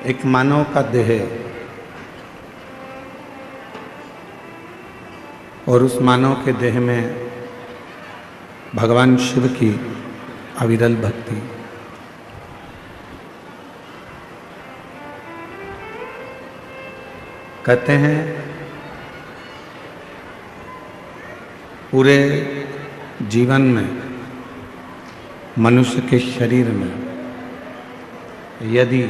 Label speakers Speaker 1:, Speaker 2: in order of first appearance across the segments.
Speaker 1: एक मानव का देह और उस मानव के देह में भगवान शिव की अविरल भक्ति। कहते हैं पूरे जीवन में मनुष्य के शरीर में यदि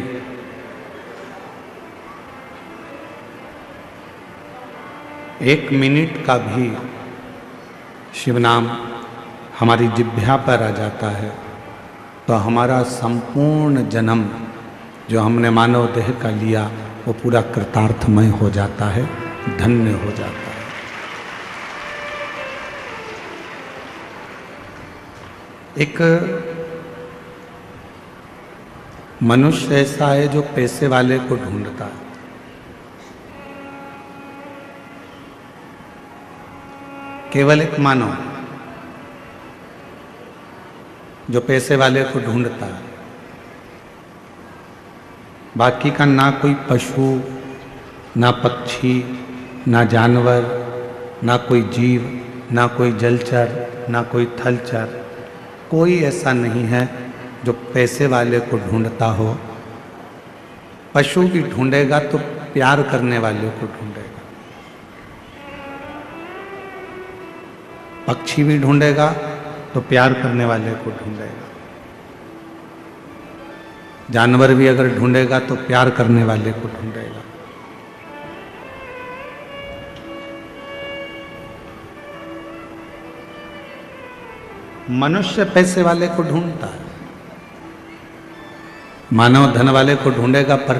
Speaker 1: एक मिनट का भी शिव नाम हमारी जिह्वा पर आ जाता है तो हमारा संपूर्ण जन्म जो हमने मानव देह का लिया वो पूरा कृतार्थमय हो जाता है, धन्य हो जाता है। एक मनुष्य ऐसा है जो पैसे वाले को ढूंढता है। केवल एक मानव जो पैसे वाले को ढूंढता है, बाकी का ना कोई पशु, ना पक्षी, ना जानवर, ना कोई जीव, ना कोई जलचर, ना कोई थलचर, कोई ऐसा नहीं है जो पैसे वाले को ढूंढता हो। पशु भी ढूंढेगा तो प्यार करने वाले को ढूंढेगा, पक्षी भी ढूंढेगा तो प्यार करने वाले को ढूंढेगा, जानवर भी अगर ढूंढेगा तो प्यार करने वाले को ढूंढेगा। मनुष्य पैसे वाले को ढूंढता है, मानव धन वाले को ढूंढेगा, पर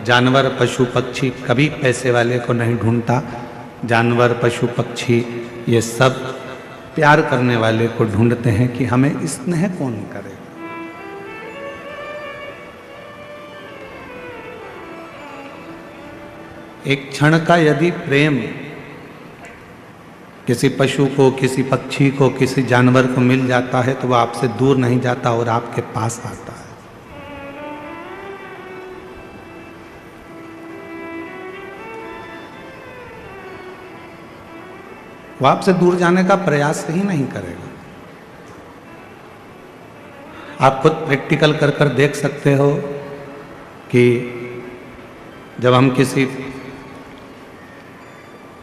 Speaker 1: जानवर पशु पक्षी कभी पैसे वाले को नहीं ढूंढता। जानवर पशु पक्षी ये सब प्यार करने वाले को ढूंढते हैं कि हमें स्नेह कौन करेगा। एक क्षण का यदि प्रेम किसी पशु को, किसी पक्षी को, किसी जानवर को मिल जाता है तो वह आपसे दूर नहीं जाता और आपके पास आता है। वह आपसे दूर जाने का प्रयास ही नहीं करेगा। आप खुद प्रैक्टिकल कर कर देख सकते हो कि जब हम किसी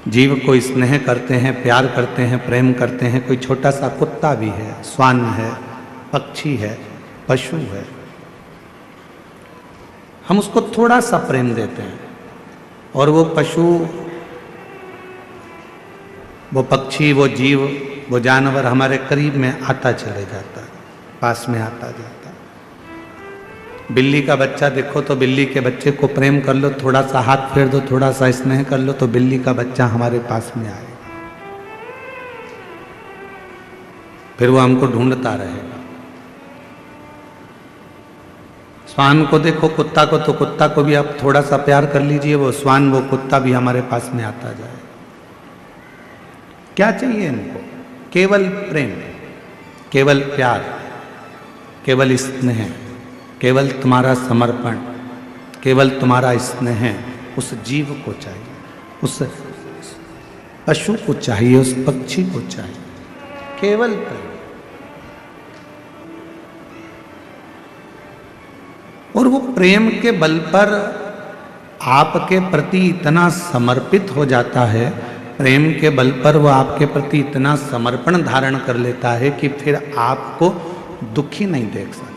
Speaker 1: जीव को स्नेह करते हैं, प्यार करते हैं, प्रेम करते हैं, कोई छोटा सा कुत्ता भी है, श्वान है, पक्षी है, पशु है, हम उसको थोड़ा सा प्रेम देते हैं और वो पशु, वो पक्षी, वो जीव, वो जानवर हमारे करीब में आता चले जाता है, पास में आता जाता है। बिल्ली का बच्चा देखो तो बिल्ली के बच्चे को प्रेम कर लो, थोड़ा सा हाथ फेर दो, थोड़ा सा स्नेह कर लो तो बिल्ली का बच्चा हमारे पास में आएगा, फिर वो हमको ढूंढता रहेगा। श्वान को देखो, कुत्ता को, तो कुत्ता को भी आप थोड़ा सा प्यार कर लीजिए, वो श्वान, वो कुत्ता भी हमारे पास में आता जाए। क्या चाहिए इनको? केवल प्रेम, केवल प्यार, केवल स्नेह, केवल तुम्हारा समर्पण, केवल तुम्हारा स्नेह उस जीव को चाहिए, उस पशु को चाहिए, उस पक्षी को चाहिए, केवल प्रेम। और वो प्रेम के बल पर आपके प्रति इतना समर्पित हो जाता है, प्रेम के बल पर वो आपके प्रति इतना समर्पण धारण कर लेता है कि फिर आपको दुखी नहीं देख सकता।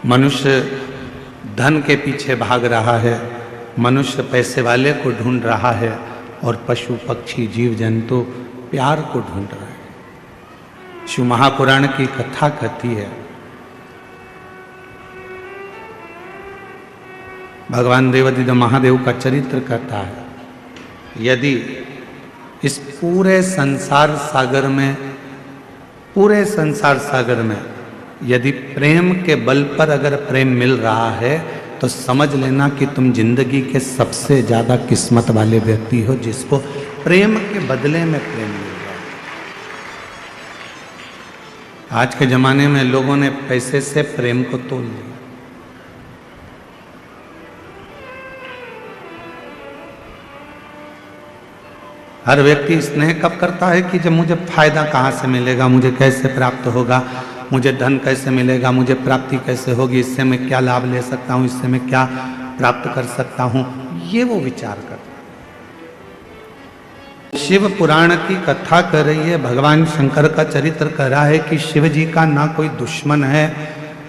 Speaker 1: मनुष्य धन के पीछे भाग रहा है, मनुष्य पैसे वाले को ढूंढ रहा है और पशु पक्षी जीव जंतु प्यार को ढूंढ रहे हैं। शिव महापुराण की कथा कहती है, भगवान देवादिदेव महादेव का चरित्र कहता है, यदि इस पूरे संसार सागर में यदि प्रेम के बल पर अगर प्रेम मिल रहा है तो समझ लेना कि तुम जिंदगी के सबसे ज्यादा किस्मत वाले व्यक्ति हो जिसको प्रेम के बदले में प्रेम मिल रहा है। आज के जमाने में लोगों ने पैसे से प्रेम को तोल लिया। हर व्यक्ति स्नेह कब करता है कि जब मुझे फायदा कहाँ से मिलेगा, मुझे कैसे प्राप्त होगा, मुझे धन कैसे मिलेगा, मुझे प्राप्ति कैसे होगी, इससे मैं क्या लाभ ले सकता हूँ, इससे मैं क्या प्राप्त कर सकता हूँ, ये वो विचार करता है। शिव पुराण की कथा कर रही है, भगवान शंकर का चरित्र कर रहा है कि शिव जी का ना कोई दुश्मन है,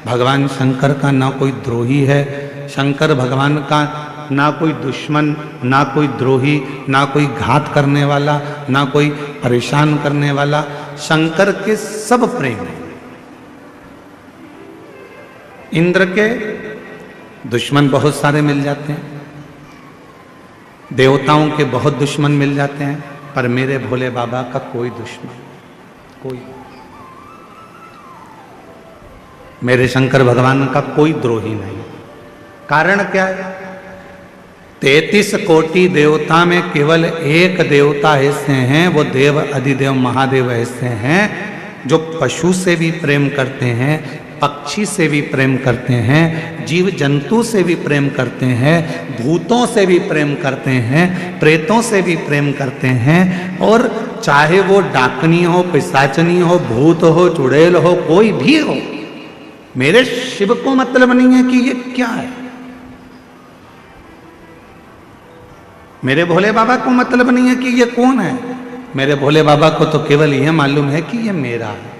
Speaker 1: भगवान शंकर का ना कोई द्रोही है, शंकर भगवान का ना कोई दुश्मन, ना कोई द्रोही, ना कोई घात करने वाला, ना कोई परेशान करने वाला, शंकर के सब प्रेम है। इंद्र के दुश्मन बहुत सारे मिल जाते हैं, देवताओं के बहुत दुश्मन मिल जाते हैं, पर मेरे भोले बाबा का कोई दुश्मन, कोई, मेरे शंकर भगवान का कोई द्रोही नहीं। कारण क्या है? 33 कोटि देवता में केवल एक देवता ऐसे हैं, वो देव अधिदेव महादेव ऐसे हैं जो पशु से भी प्रेम करते हैं, पक्षी से भी प्रेम करते हैं, जीव जंतु से भी प्रेम करते हैं, भूतों से भी प्रेम करते हैं, प्रेतों से भी प्रेम करते हैं, और चाहे वो डाकनी हो, पिशाचनी हो, भूत हो, चुड़ैल हो, कोई भी हो, मेरे शिव को मतलब नहीं है कि ये क्या है। मेरे भोले बाबा को मतलब नहीं है कि ये कौन है। मेरे भोले बाबा को तो केवल यह मालूम है कि ये मेरा है,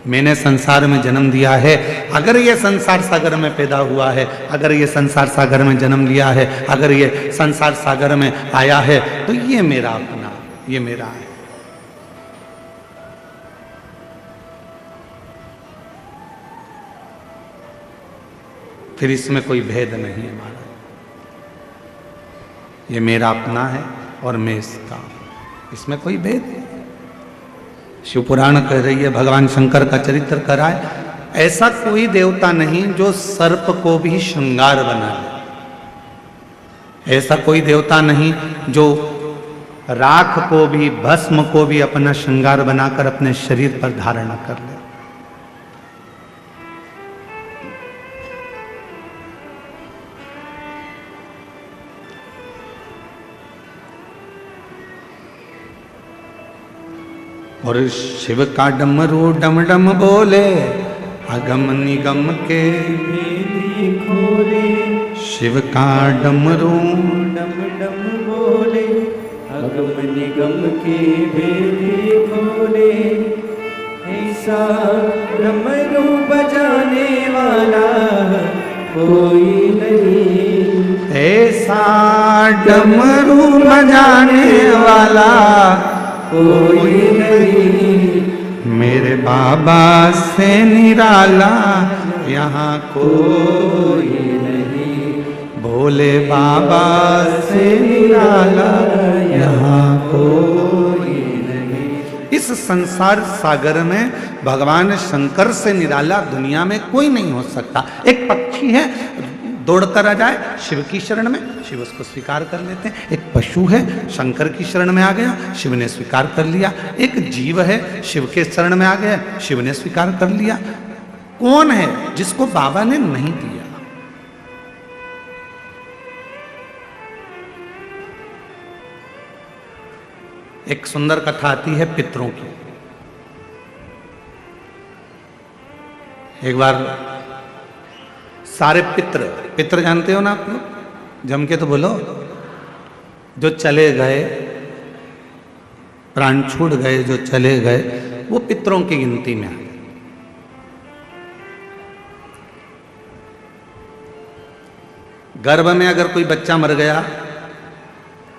Speaker 1: मैंने संसार में जन्म दिया है। अगर ये संसार सागर में पैदा हुआ है, अगर ये संसार सागर में जन्म लिया है, अगर ये संसार सागर में आया है, तो ये मेरा अपना, ये मेरा है। फिर इसमें कोई भेद नहीं है हमारा, ये मेरा अपना है और मैं इसका, इसमें कोई भेद नहीं। शिव पुराण कह रही है, भगवान शंकर का चरित्र कराए, ऐसा कोई देवता नहीं जो सर्प को भी श्रृंगार बना ले, ऐसा कोई देवता नहीं जो राख को भी, भस्म को भी अपना श्रृंगार बनाकर अपने शरीर पर धारण कर ले। और शिव का डमरू डम डम बोले, अगम निगम के भेदी खोले। शिव का डमरू
Speaker 2: डम डम बोले, अगम निगम के भेदी खोले। ऐसा डमरू बजाने वाला कोई नहीं,
Speaker 1: ऐसा डमरू बजाने वाला
Speaker 2: कोई नहीं,
Speaker 1: मेरे बाबा से निराला यहाँ
Speaker 2: कोई नहीं,
Speaker 1: भोले बाबा से निराला यहाँ कोई
Speaker 2: नहीं।
Speaker 1: इस संसार सागर में भगवान शंकर से निराला दुनिया में कोई नहीं हो सकता। एक पक्षी है, दौड़कर आ जाए शिव की शरण में, शिव उसको स्वीकार कर लेते हैं। एक पशु है, शंकर की शरण में आ गया, शिव ने स्वीकार कर लिया। एक जीव है, शिव के शरण में आ गया, शिव ने स्वीकार कर लिया। कौन है जिसको बाबा ने नहीं दिया? एक सुंदर कथा आती है पितरों की। एक बार सारे पितर जानते हो ना आप लोग, जम के तो बोलो, जो चले गए, प्राण छूट गए, जो चले गए, वो पितरों की गिनती में आ गए। गर्भ में अगर कोई बच्चा मर गया,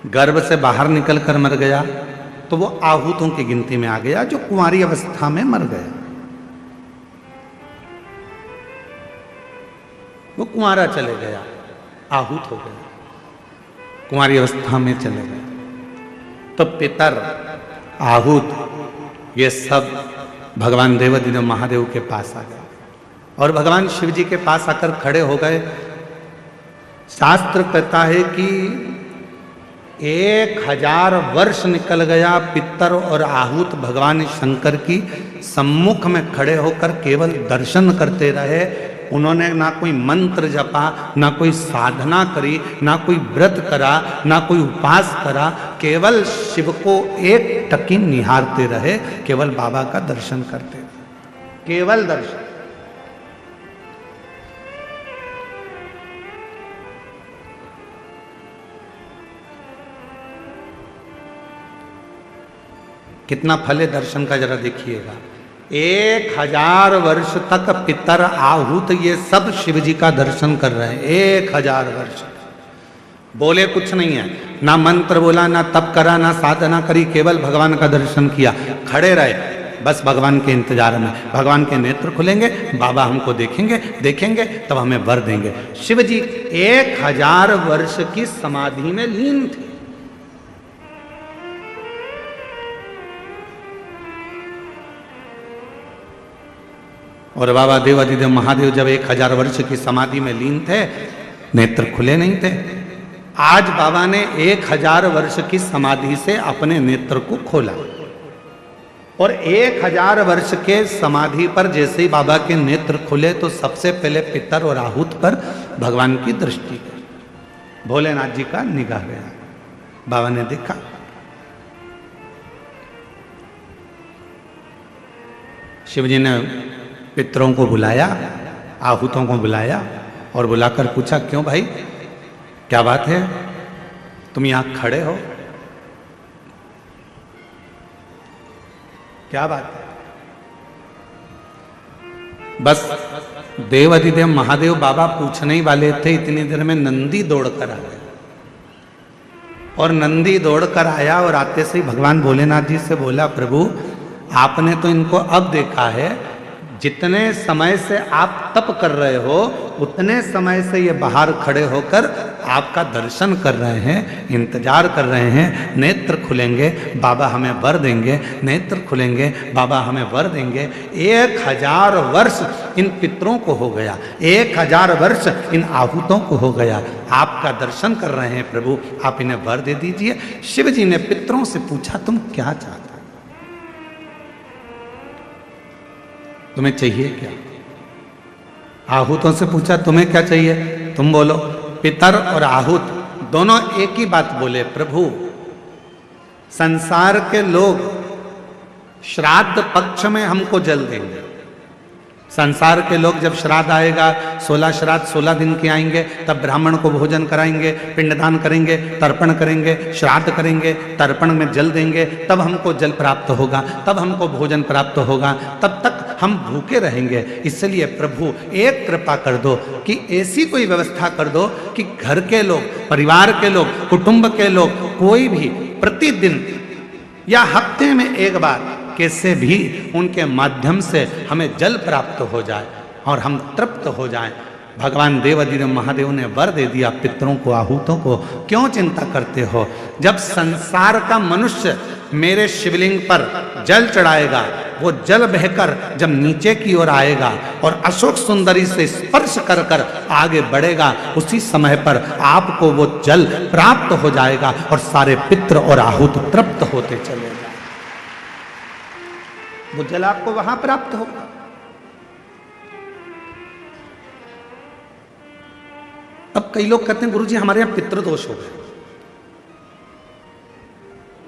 Speaker 1: गर्भ से बाहर निकलकर मर गया, तो वो आहूतों की गिनती में आ गया, जो कुंवारी अवस्था में मर गया। वो कुंवारा चले गया, आहूत हो गया, कुंवारी अवस्था में चले गए। तो पितर, आहूत, ये सब भगवान देवाधिदेव महादेव के पास आ गए और भगवान शिव जी के पास आकर खड़े हो गए। शास्त्र कहता है कि 1000 वर्ष निकल गया, पितर और आहूत भगवान शंकर की सम्मुख में खड़े होकर केवल दर्शन करते रहे। उन्होंने ना कोई मंत्र जपा, ना कोई साधना करी, ना कोई व्रत करा, ना कोई उपास करा, केवल शिव को एक टकी निहारते रहे, केवल बाबा का दर्शन करते रहे, केवल दर्शन। कितना फल है दर्शन का, जरा देखिएगा। 1000 वर्ष तक पितर आहूत ये सब शिव जी का दर्शन कर रहे हैं। 1000 वर्ष बोले कुछ नहीं है, ना मंत्र बोला, ना तप करा, ना साधना करी, केवल भगवान का दर्शन किया, खड़े रहे बस भगवान के इंतजार में। भगवान के नेत्र खुलेंगे, बाबा हमको देखेंगे, देखेंगे तब हमें वर देंगे। शिव जी 1000 वर्ष की समाधि में लीन थे। और बाबा देवाधिदेव महादेव जब 1000 वर्ष की समाधि में लीन थे, नेत्र खुले नहीं थे। आज बाबा ने 1000 वर्ष की समाधि से अपने नेत्र को खोला, और 1000 वर्ष के समाधि पर जैसे ही बाबा के नेत्र खुले तो सबसे पहले पितर और आहूत पर भगवान की दृष्टि गई। भोलेनाथ जी का निगाह गया, बाबा ने देखा, शिव जी ने पितरों को बुलाया, आहूतों को बुलाया और बुलाकर पूछा, क्यों भाई, क्या बात है, तुम यहां खड़े हो, क्या बात है? बस देवाधिदेव महादेव बाबा पूछने ही वाले थे, इतनी देर में नंदी दौड़कर आ गया। और नंदी दौड़कर आया और आते से ही भगवान भोलेनाथ जी से बोला, प्रभु आपने तो इनको अब देखा है, जितने समय से आप तप कर रहे हो उतने समय से ये बाहर खड़े होकर आपका दर्शन कर रहे हैं, इंतजार कर रहे हैं। नेत्र खुलेंगे बाबा हमें वर देंगे, नेत्र खुलेंगे बाबा हमें वर देंगे। 1000 वर्ष इन पितरों को हो गया, 1000 वर्ष इन आहूतों को हो गया, आपका दर्शन कर रहे हैं प्रभु, आप इन्हें वर दे दीजिए। शिव जी ने पितरों से पूछा, तुम क्या चाहते, तुम्हें चाहिए क्या? आहूतों से पूछा, तुम्हें क्या चाहिए, तुम बोलो। पितर और आहूत दोनों एक ही बात बोले, प्रभु संसार के लोग श्राद्ध पक्ष में हमको जल देंगे। संसार के लोग जब श्राद्ध आएगा, 16 श्राद्ध 16 दिन के आएंगे, तब ब्राह्मण को भोजन कराएंगे, पिंडदान करेंगे, तर्पण करेंगे, श्राद्ध करेंगे, तर्पण में जल देंगे, तब हमको जल प्राप्त होगा, तब हमको भोजन प्राप्त होगा, तब तक हम भूखे रहेंगे। इसलिए प्रभु एक कृपा कर दो कि ऐसी कोई व्यवस्था कर दो कि घर के लोग, परिवार के लोग, कुटुंब के लोग, कोई भी प्रतिदिन या हफ्ते में एक बार कैसे भी उनके माध्यम से हमें जल प्राप्त हो जाए और हम तृप्त हो जाएं। भगवान देवाधिदेव महादेव ने वर दे दिया पितरों को, आहूतों को। क्यों चिंता करते हो? जब संसार का मनुष्य मेरे शिवलिंग पर जल चढ़ाएगा, वो जल बहकर जब नीचे की ओर आएगा और अशोक सुंदरी से स्पर्श कर कर आगे बढ़ेगा, उसी समय पर आपको वो जल प्राप्त हो जाएगा और सारे पितर और आहूत तृप्त होते चले जाएंगे। वो जल आपको वहां प्राप्त होगा। अब कई लोग कहते हैं गुरुजी हमारे यहां पितृदोष हो गए,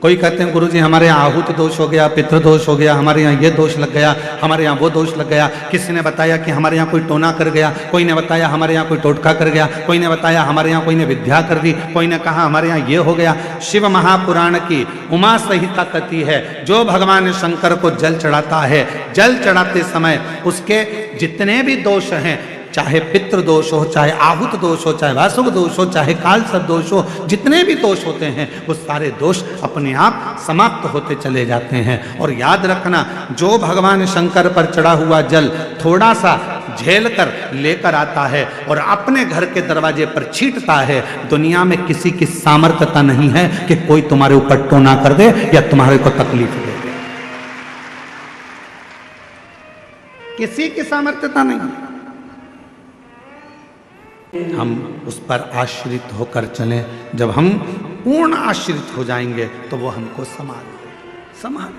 Speaker 1: कोई कहते हैं गुरुजी हमारे यहाँ आहूत दोष हो गया, पितृदोष हो गया, हमारे यहाँ ये दोष लग गया, हमारे यहाँ वो दोष लग गया। किसी ने बताया कि हमारे यहाँ कोई टोना कर गया, कोई ने बताया हमारे यहाँ कोई टोटका कर गया, कोई ने बताया हमारे यहाँ कोई ने विद्या कर दी, कोई ने कहा हमारे यहाँ ये हो गया। शिव महापुराण की उमा संहिता कहती है, जो भगवान शंकर को जल चढ़ाता है, जल चढ़ाते समय उसके जितने भी दोष हैं, चाहे पितृ दोष हो, चाहे आहूत दोष हो, चाहे वासुक दोष हो, चाहे कालसर्प दोष हो, जितने भी दोष होते हैं वो सारे दोष अपने आप समाप्त होते चले जाते हैं। और याद रखना, जो भगवान शंकर पर चढ़ा हुआ जल थोड़ा सा झेल कर लेकर आता है और अपने घर के दरवाजे पर छींटता है, दुनिया में किसी की सामर्थ्यता नहीं है कि कोई तुम्हारे ऊपर टोना कर दे या तुम्हारे को तकलीफ दे दे। किसी की सामर्थ्यता नहीं। हम उस पर आश्रित होकर चलें। जब हम पूर्ण आश्रित हो जाएंगे तो वो हमको संभाल।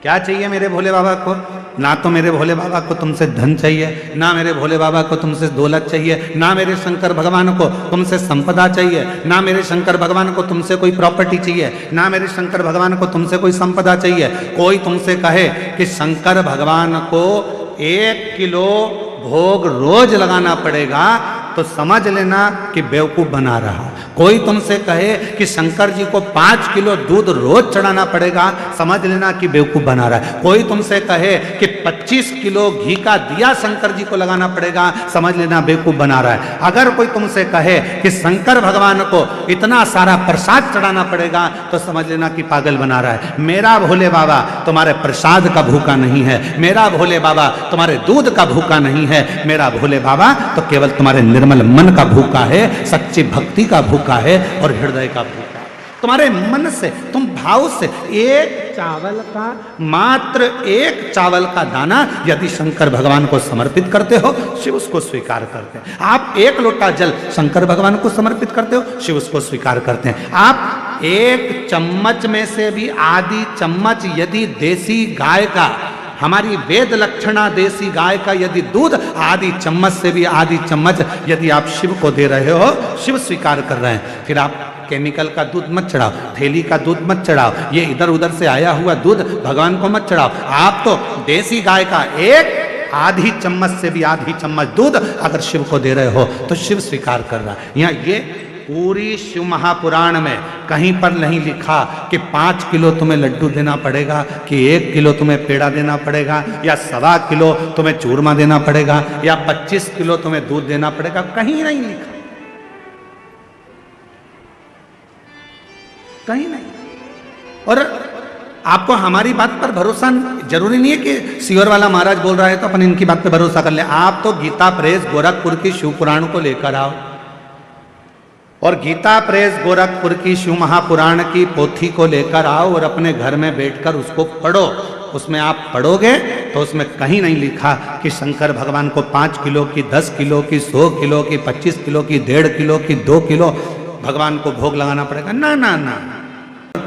Speaker 1: क्या चाहिए मेरे भोले बाबा को? ना तो मेरे भोले बाबा को तुमसे धन चाहिए, ना मेरे भोले बाबा को तुमसे दौलत चाहिए, ना मेरे शंकर भगवान को तुमसे संपदा चाहिए, ना मेरे शंकर भगवान को तुमसे कोई प्रॉपर्टी चाहिए, ना मेरे शंकर भगवान को तुमसे कोई संपदा चाहिए। कोई तुमसे कहे कि शंकर भगवान को 1 किलो भोग रोज लगाना पड़ेगा तो समझ लेना कि बेवकूफ बना रहा। कोई तुमसे कहे कि शंकर जी को 5 किलो दूध रोज चढ़ाना पड़ेगा, समझ लेना कि बेवकूफ बना रहा है। कोई तुमसे कहे कि 25 किलो घी का दिया शंकर जी को लगाना पड़ेगा, समझ लेना बेवकूफ बना रहा है। अगर कोई तुमसे कहे कि शंकर भगवान को इतना सारा प्रसाद चढ़ाना पड़ेगा तो समझ लेना कि पागल बना रहा है। मेरा भोले बाबा तुम्हारे प्रसाद का भूखा नहीं है, मेरा भोले बाबा तुम्हारे दूध का भूखा नहीं है, मेरा भोले बाबा तो केवल तुम्हारे निर्मल मन का भूखा है, सच्ची भक्ति का भूखा है और हृदय का भूखा है। तुम्हारे मन से, तुम भाव से एक चावल का, मात्र एक चावल का दाना यदि शंकर भगवान को समर्पित करते हो, शिव उसको स्वीकार करते हैं। आप 1 लोटा जल शंकर भगवान को समर्पित करते हो, शिव उसको स्वीकार करते हैं। आप 1 चम्मच में से भी आधी चम्मच यदि देसी गाय का, हमारी वेद लक्षणा देसी गाय का यदि दूध आधी चम्मच से भी आधी चम्मच यदि आप शिव को दे रहे हो, शिव स्वीकार कर रहे हैं। फिर आप केमिकल का दूध मत चढ़ाओ, थैली का दूध मत चढ़ाओ, ये इधर उधर से आया हुआ दूध भगवान को मत चढ़ाओ। आप तो देसी गाय का 1 आधी चम्मच से भी आधी चम्मच दूध अगर शिव को दे रहे हो तो शिव स्वीकार कर रहा है। यहाँ ये पूरी शिव महापुराण में कहीं पर नहीं लिखा कि 5 किलो तुम्हें लड्डू देना पड़ेगा, कि 1 किलो तुम्हें पेड़ा देना पड़ेगा, या 1.25 किलो तुम्हें चूरमा देना पड़ेगा, या 25 किलो तुम्हें दूध देना पड़ेगा, कहीं नहीं लिखा, कहीं नहीं। और आपको हमारी बात पर भरोसा जरूरी नहीं है कि सियोर वाला महाराज बोल रहा है तो अपन इनकी बात पे भरोसा कर ले। आप तो गीता प्रेस गोरखपुर की शिव पुराण को लेकर आओ और गीता प्रेस गोरखपुर की शिव महापुराण की पोथी को लेकर आओ और अपने घर में बैठकर उसको पढ़ो। उसमें आप पढ़ोगे तो उसमें कहीं नहीं लिखा कि शंकर भगवान को 5 किलो की, 10 किलो की, 100 किलो की, 25 किलो की, 1.5 किलो की, 2 किलो भगवान को भोग लगाना पड़ेगा। ना ना ना,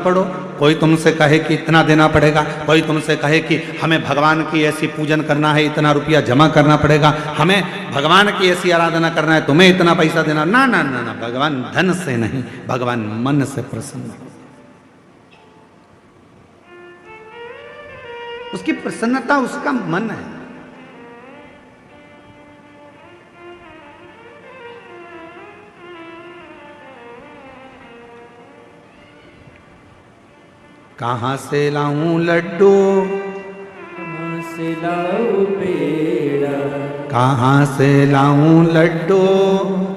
Speaker 1: पढ़ो। कोई तुमसे कहे कि इतना देना पड़ेगा, कोई तुमसे कहे कि हमें भगवान की ऐसी पूजन करना है, इतना रुपया जमा करना पड़ेगा, हमें भगवान की ऐसी आराधना करना है, तुम्हें इतना पैसा देना। ना ना ना ना, भगवान धन से नहीं, भगवान मन से प्रसन्न है। उसकी प्रसन्नता उसका मन है। कहाँ से लाऊं लड्डू,
Speaker 2: कहाँ से लाऊं पेड़ा,
Speaker 1: कहाँ से लाऊं लड्डू,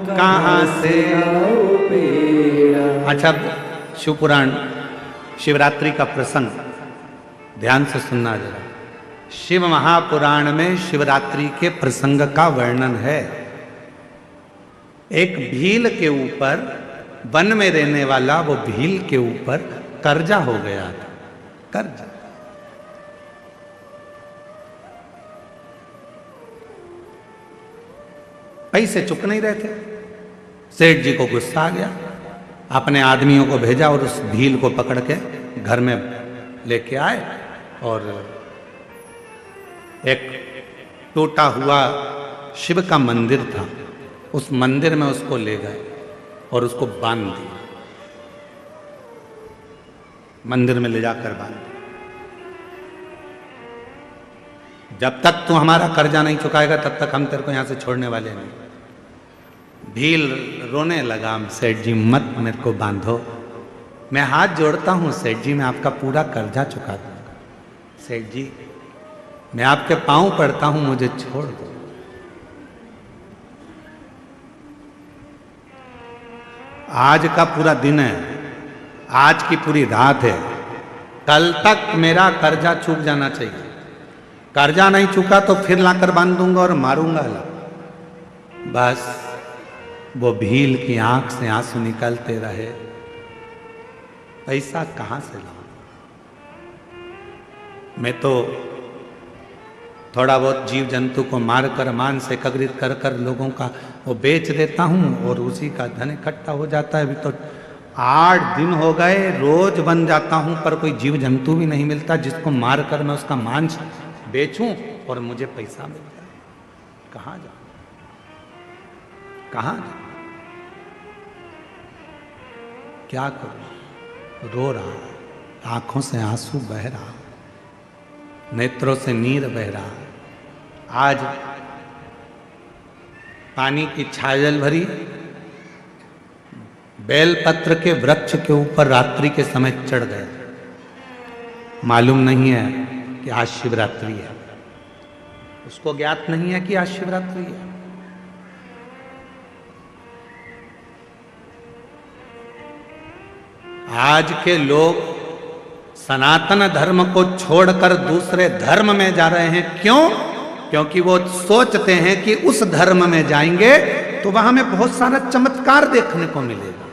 Speaker 1: कहाँ से
Speaker 2: लाऊं पेड़ा।
Speaker 1: अच्छा, शिव पुराण शिवरात्रि का प्रसंग ध्यान से सुनना जरा। शिव महापुराण में शिवरात्रि के प्रसंग का वर्णन है। एक भील के ऊपर, वन में रहने वाला वो भील के ऊपर कर्जा हो गया था। कर्जा, पैसे चुक नहीं रहे थे। सेठ जी को गुस्सा आ गया, अपने आदमियों को भेजा और उस भील को पकड़ के घर में लेके आए और एक टूटा हुआ शिव का मंदिर था, उस मंदिर में उसको ले गए और उसको बांध दिया। मंदिर में ले जाकर बांध दिया। जब तक तू हमारा कर्जा नहीं चुकाएगा तब तक हम तेरे को यहां से छोड़ने वाले नहीं। भील रोने लगा, सेठ जी मत मेरे को बांधो, मैं हाथ जोड़ता हूं सेठ जी, मैं आपका पूरा कर्जा चुका दूंगा। सेठ जी मैं आपके पांव पड़ता हूं, मुझे छोड़ दो। आज का पूरा दिन है, आज की पूरी रात है, कल तक मेरा कर्जा चूक जाना चाहिए। कर्जा नहीं चुका तो फिर लाकर बांध दूंगा और मारूंगा। बस वो भील की आंख से आंसू निकलते रहे। पैसा कहां से लाऊं? मैं तो थोड़ा बहुत जीव जंतु को मारकर मांस एकत्रित कर कर लोगों का वो बेच देता हूं और उसी का धन इकट्ठा हो जाता है। अभी तो 8 दिन हो गए, रोज बन जाता हूं, पर कोई जीव जंतु भी नहीं मिलता जिसको मार कर मैं उसका मांस बेचूं और मुझे पैसा मिल जाए। कहां जाऊं, कहां जाऊं, क्या करूं? रो रहा, आंखों से आंसू बह रहा, नेत्रों से नीर बह रहा। आज पानी की छाजल भरी बेलपत्र के वृक्ष के ऊपर रात्रि के समय चढ़ गए। मालूम नहीं है कि आज शिवरात्रि है, उसको ज्ञात नहीं है कि आज शिवरात्रि है। आज के लोग सनातन धर्म को छोड़कर दूसरे धर्म में जा रहे हैं। क्यों? क्योंकि वो सोचते हैं कि उस धर्म में जाएंगे तो वहां हमें बहुत सारा चमत्कार देखने को मिलेगा।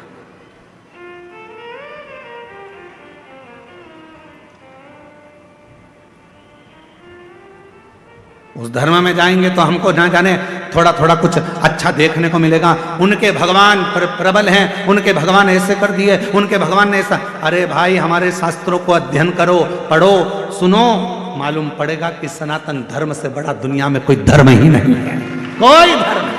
Speaker 1: उस धर्म में जाएंगे तो हमको ना जाने थोड़ा थोड़ा कुछ अच्छा देखने को मिलेगा। उनके भगवान प्रबल हैं, उनके भगवान ऐसे कर दिए, उनके भगवान ने ऐसा। अरे भाई, हमारे शास्त्रों को अध्ययन करो, पढ़ो, सुनो, मालूम पड़ेगा कि सनातन धर्म से बड़ा दुनिया में कोई धर्म ही नहीं है, कोई धर्म।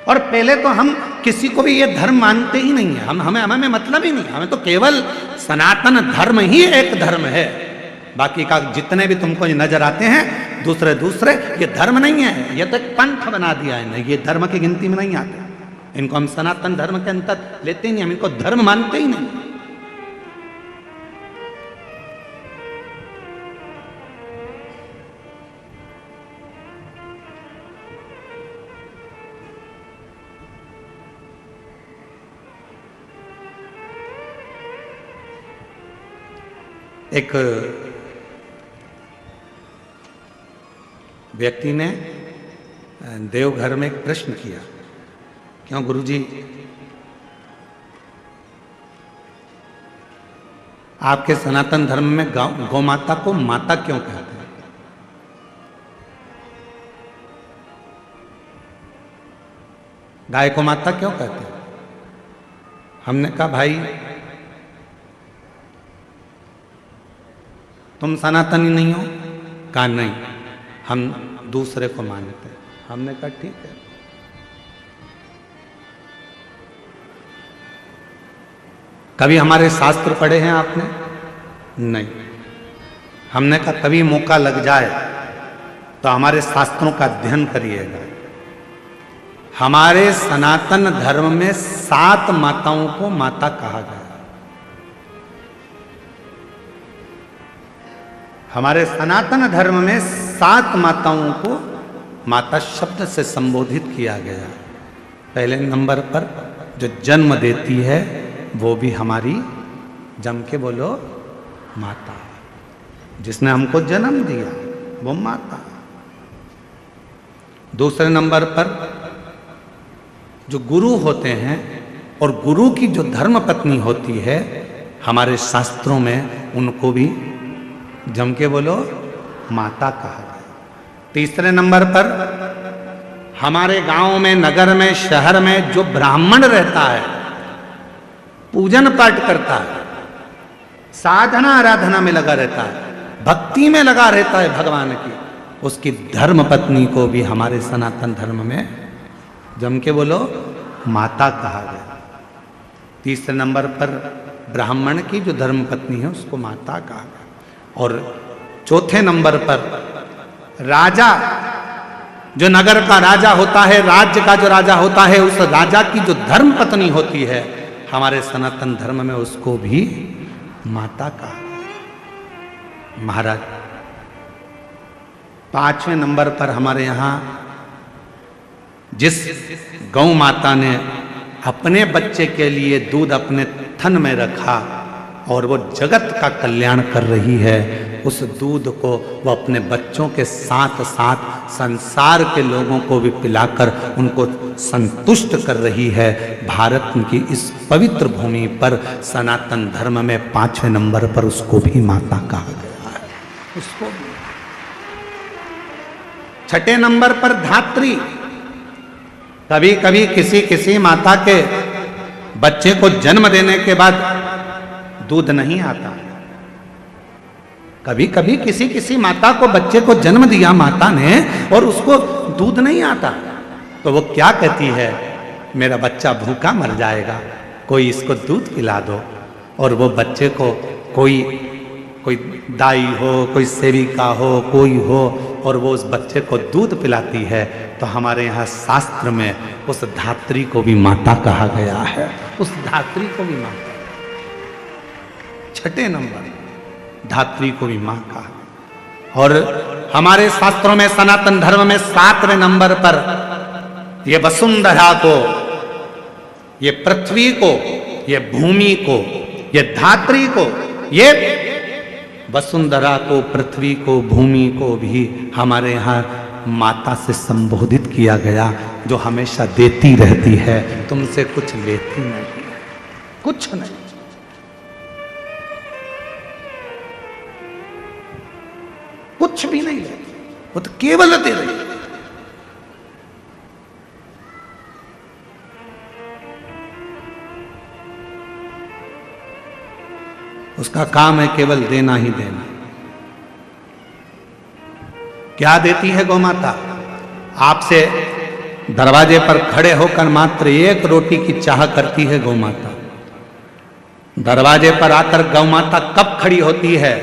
Speaker 1: और पहले तो हम किसी को भी ये धर्म मानते ही नहीं है, हमें मतलब ही नहीं, हमें तो केवल सनातन धर्म ही एक धर्म है। बाकी का जितने भी तुमको नजर आते हैं दूसरे ये धर्म नहीं है, ये तो एक पंथ बना दिया है ना, ये धर्म की गिनती में नहीं आते। इनको हम सनातन धर्म के अंतर लेते ही नहीं, हम इनको धर्म मानते ही नहीं। एक व्यक्ति ने देवघर में एक प्रश्न किया, क्यों गुरुजी आपके सनातन धर्म में गौ माता को माता क्यों कहते हैं? गाय को माता क्यों कहते हैं? हमने कहा भाई तुम सनातनी नहीं हो? कहा नहीं, हम दूसरे को मानते हैं। हमने कहा ठीक है। कभी हमारे शास्त्र पढ़े हैं आपने? नहीं। हमने कहा कभी मौका लग जाए तो हमारे शास्त्रों का अध्ययन करिएगा। हमारे सनातन धर्म में 7 माताओं को माता कहा गया। हमारे सनातन धर्म में 7 माताओं को माता शब्द से संबोधित किया गया। पहले नंबर पर जो जन्म देती है वो भी हमारी, जम के बोलो, माता। जिसने हमको जन्म दिया वो माता। दूसरे नंबर पर जो गुरु होते हैं और गुरु की जो धर्म पत्नी होती है, हमारे शास्त्रों में उनको भी जम के बोलो माता कहा गया। तीसरे नंबर पर हमारे गांव में, नगर में, शहर में जो ब्राह्मण रहता है, पूजन पाठ करता है, साधना आराधना में लगा रहता है, भक्ति में लगा रहता है भगवान की, उसकी धर्म पत्नी को भी हमारे सनातन धर्म में जम के बोलो माता कहा गया। तीसरे नंबर पर ब्राह्मण की जो धर्म पत्नी है उसको माता कहा गया। और चौथे नंबर पर राजा, जो नगर का राजा होता है, राज्य का जो राजा होता है, उस राजा की जो धर्म पत्नी होती है, हमारे सनातन धर्म में उसको भी माता कहा गया। महाराज, 5वें नंबर पर हमारे यहाँ जिस गौ माता ने अपने बच्चे के लिए दूध अपने थन में रखा और वो जगत का कल्याण कर रही है, उस दूध को वो अपने बच्चों के साथ साथ संसार के लोगों को भी पिलाकर उनको संतुष्ट कर रही है। भारत की इस पवित्र भूमि पर सनातन धर्म में 5वें नंबर पर उसको भी माता कहा गया है। उसको भी 6ठे नंबर पर धात्री। कभी कभी किसी माता के बच्चे को जन्म देने के बाद दूध नहीं आता। कभी कभी किसी किसी माता को बच्चे को जन्म दिया माता ने और उसको दूध नहीं आता, तो वो क्या कहती है, मेरा बच्चा भूखा मर जाएगा, कोई इसको दूध पिला दो। और वो बच्चे को कोई दाई हो, कोई सेविका हो, कोई हो, और वो उस बच्चे को दूध पिलाती है। तो हमारे यहाँ शास्त्र में उस धात्री को भी माता कहा गया है, उस धात्री को भी माता, छठे नंबर धात्री को भी मां कहा। और हमारे शास्त्रों में सनातन धर्म में 7वें नंबर पर ये वसुंधरा को, ये पृथ्वी को, ये भूमि को, ये धात्री को, ये वसुंधरा को, पृथ्वी को, भूमि को भी हमारे यहाँ माता से संबोधित किया गया, जो हमेशा देती रहती है, तुमसे कुछ लेती नहीं है, कुछ नहीं, कुछ भी नहीं लेती, वो तो केवल दे रही है। उसका काम है केवल देना ही देना। क्या देती है गौ माता? आपसे दरवाजे पर खड़े होकर मात्र एक रोटी की चाह करती है गौ माता। दरवाजे पर आकर गौ माता कब खड़ी होती है?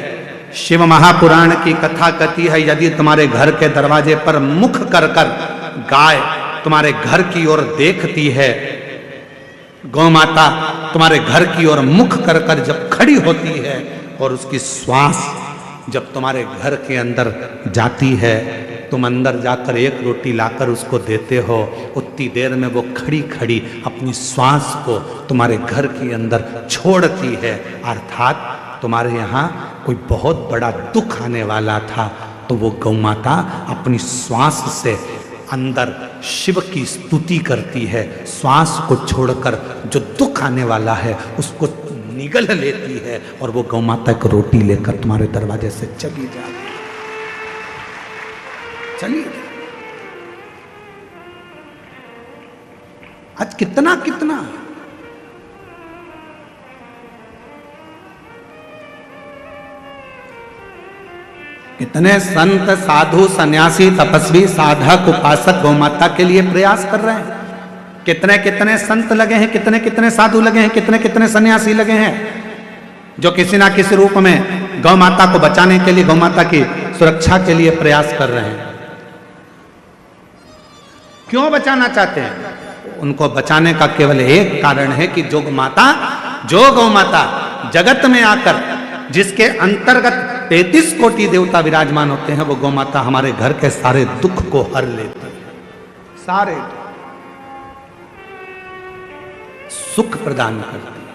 Speaker 1: शिव महापुराण की कथा कहती है, यदि तुम्हारे घर के दरवाजे पर मुख कर कर गाय तुम्हारे घर की ओर देखती है, गौ माता तुम्हारे घर की ओर मुख कर कर जब खड़ी होती है और उसकी श्वास जब तुम्हारे घर के अंदर जाती है, तुम अंदर जाकर एक रोटी लाकर उसको देते हो, उतनी देर में वो खड़ी खड़ी अपनी श्वास को तुम्हारे घर के अंदर छोड़ती है। अर्थात तुम्हारे यहाँ कोई बहुत बड़ा दुख आने वाला था, तो वो गौ माता अपनी श्वास से अंदर शिव की स्तुति करती है, श्वास को छोड़कर जो दुख आने वाला है उसको निगल लेती है, और वो गौ माता एक रोटी लेकर तुम्हारे दरवाजे से चली जाती है। चलिए, आज कितना कितना कितने संत साधु सन्यासी तपस्वी साधक उपासक गौ माता के लिए प्रयास कर रहे हैं। कितने कितने संत लगे हैं, कितने कितने साधु लगे हैं, कितने कितने सन्यासी लगे हैं, जो किसी ना किसी रूप में गौ माता को बचाने के लिए, गौ माता की सुरक्षा के लिए प्रयास कर रहे हैं। क्यों बचाना चाहते हैं? उनको बचाने का केवल एक कारण है कि जो गौ माता जगत में आकर जिसके अंतर्गत 33 कोटि देवता विराजमान होते हैं, वो गौ माता हमारे घर के सारे दुख को हर लेती है, सारे सुख प्रदान करती है।